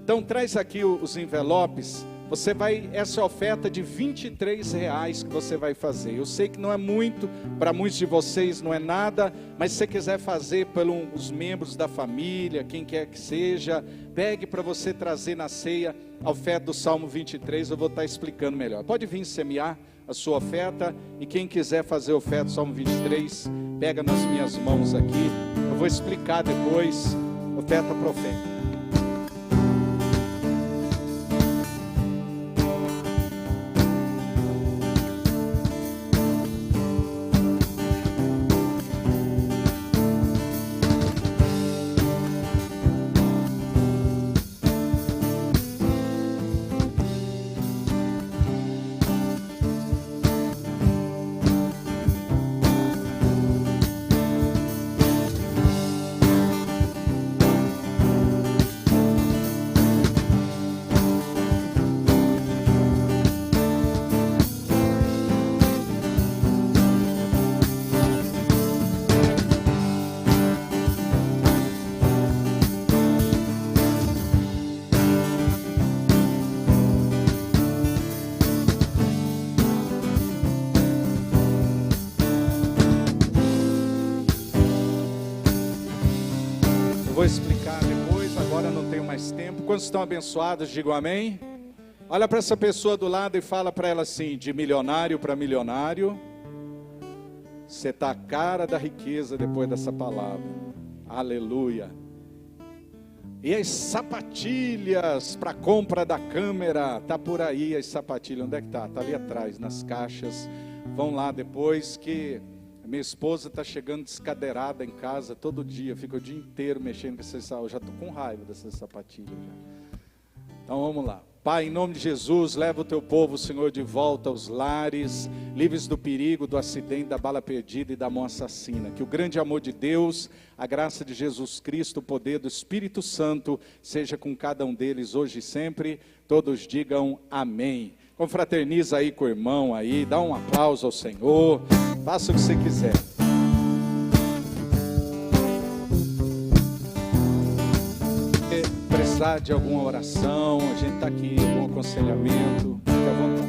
Então traz aqui os envelopes. Você vai, essa oferta de R$23 que você vai fazer. Eu sei que não é muito, para muitos de vocês não é nada, mas se você quiser fazer pelos membros da família, quem quer que seja, pegue para você trazer na ceia a oferta do Salmo 23, eu vou estar explicando melhor. Pode vir semear a sua oferta, e quem quiser fazer a oferta do Salmo 23, pega nas minhas mãos aqui, eu vou explicar depois, oferta profética. Vou explicar depois, agora não tenho mais tempo. Quantos estão abençoados, digam amém. Olha para essa pessoa do lado e fala para ela assim: de milionário para milionário, você está a cara da riqueza depois dessa palavra. Aleluia. E as sapatilhas para compra da câmera, tá por aí as sapatilhas. Onde é que tá? Tá ali atrás, nas caixas. Vão lá depois, que minha esposa está chegando descadeirada em casa todo dia. Fica o dia inteiro mexendo com essas sapatilhas. Eu já estou com raiva dessas sapatilhas já. Então vamos lá. Pai, em nome de Jesus, leva o teu povo, Senhor, de volta aos lares, livres do perigo, do acidente, da bala perdida e da mão assassina. Que o grande amor de Deus, a graça de Jesus Cristo, o poder do Espírito Santo, seja com cada um deles hoje e sempre. Todos digam amém. Confraterniza aí com o irmão aí, dá um aplauso ao Senhor, faça o que você quiser. Se precisar de alguma oração, a gente está aqui, algum aconselhamento, fique à vontade.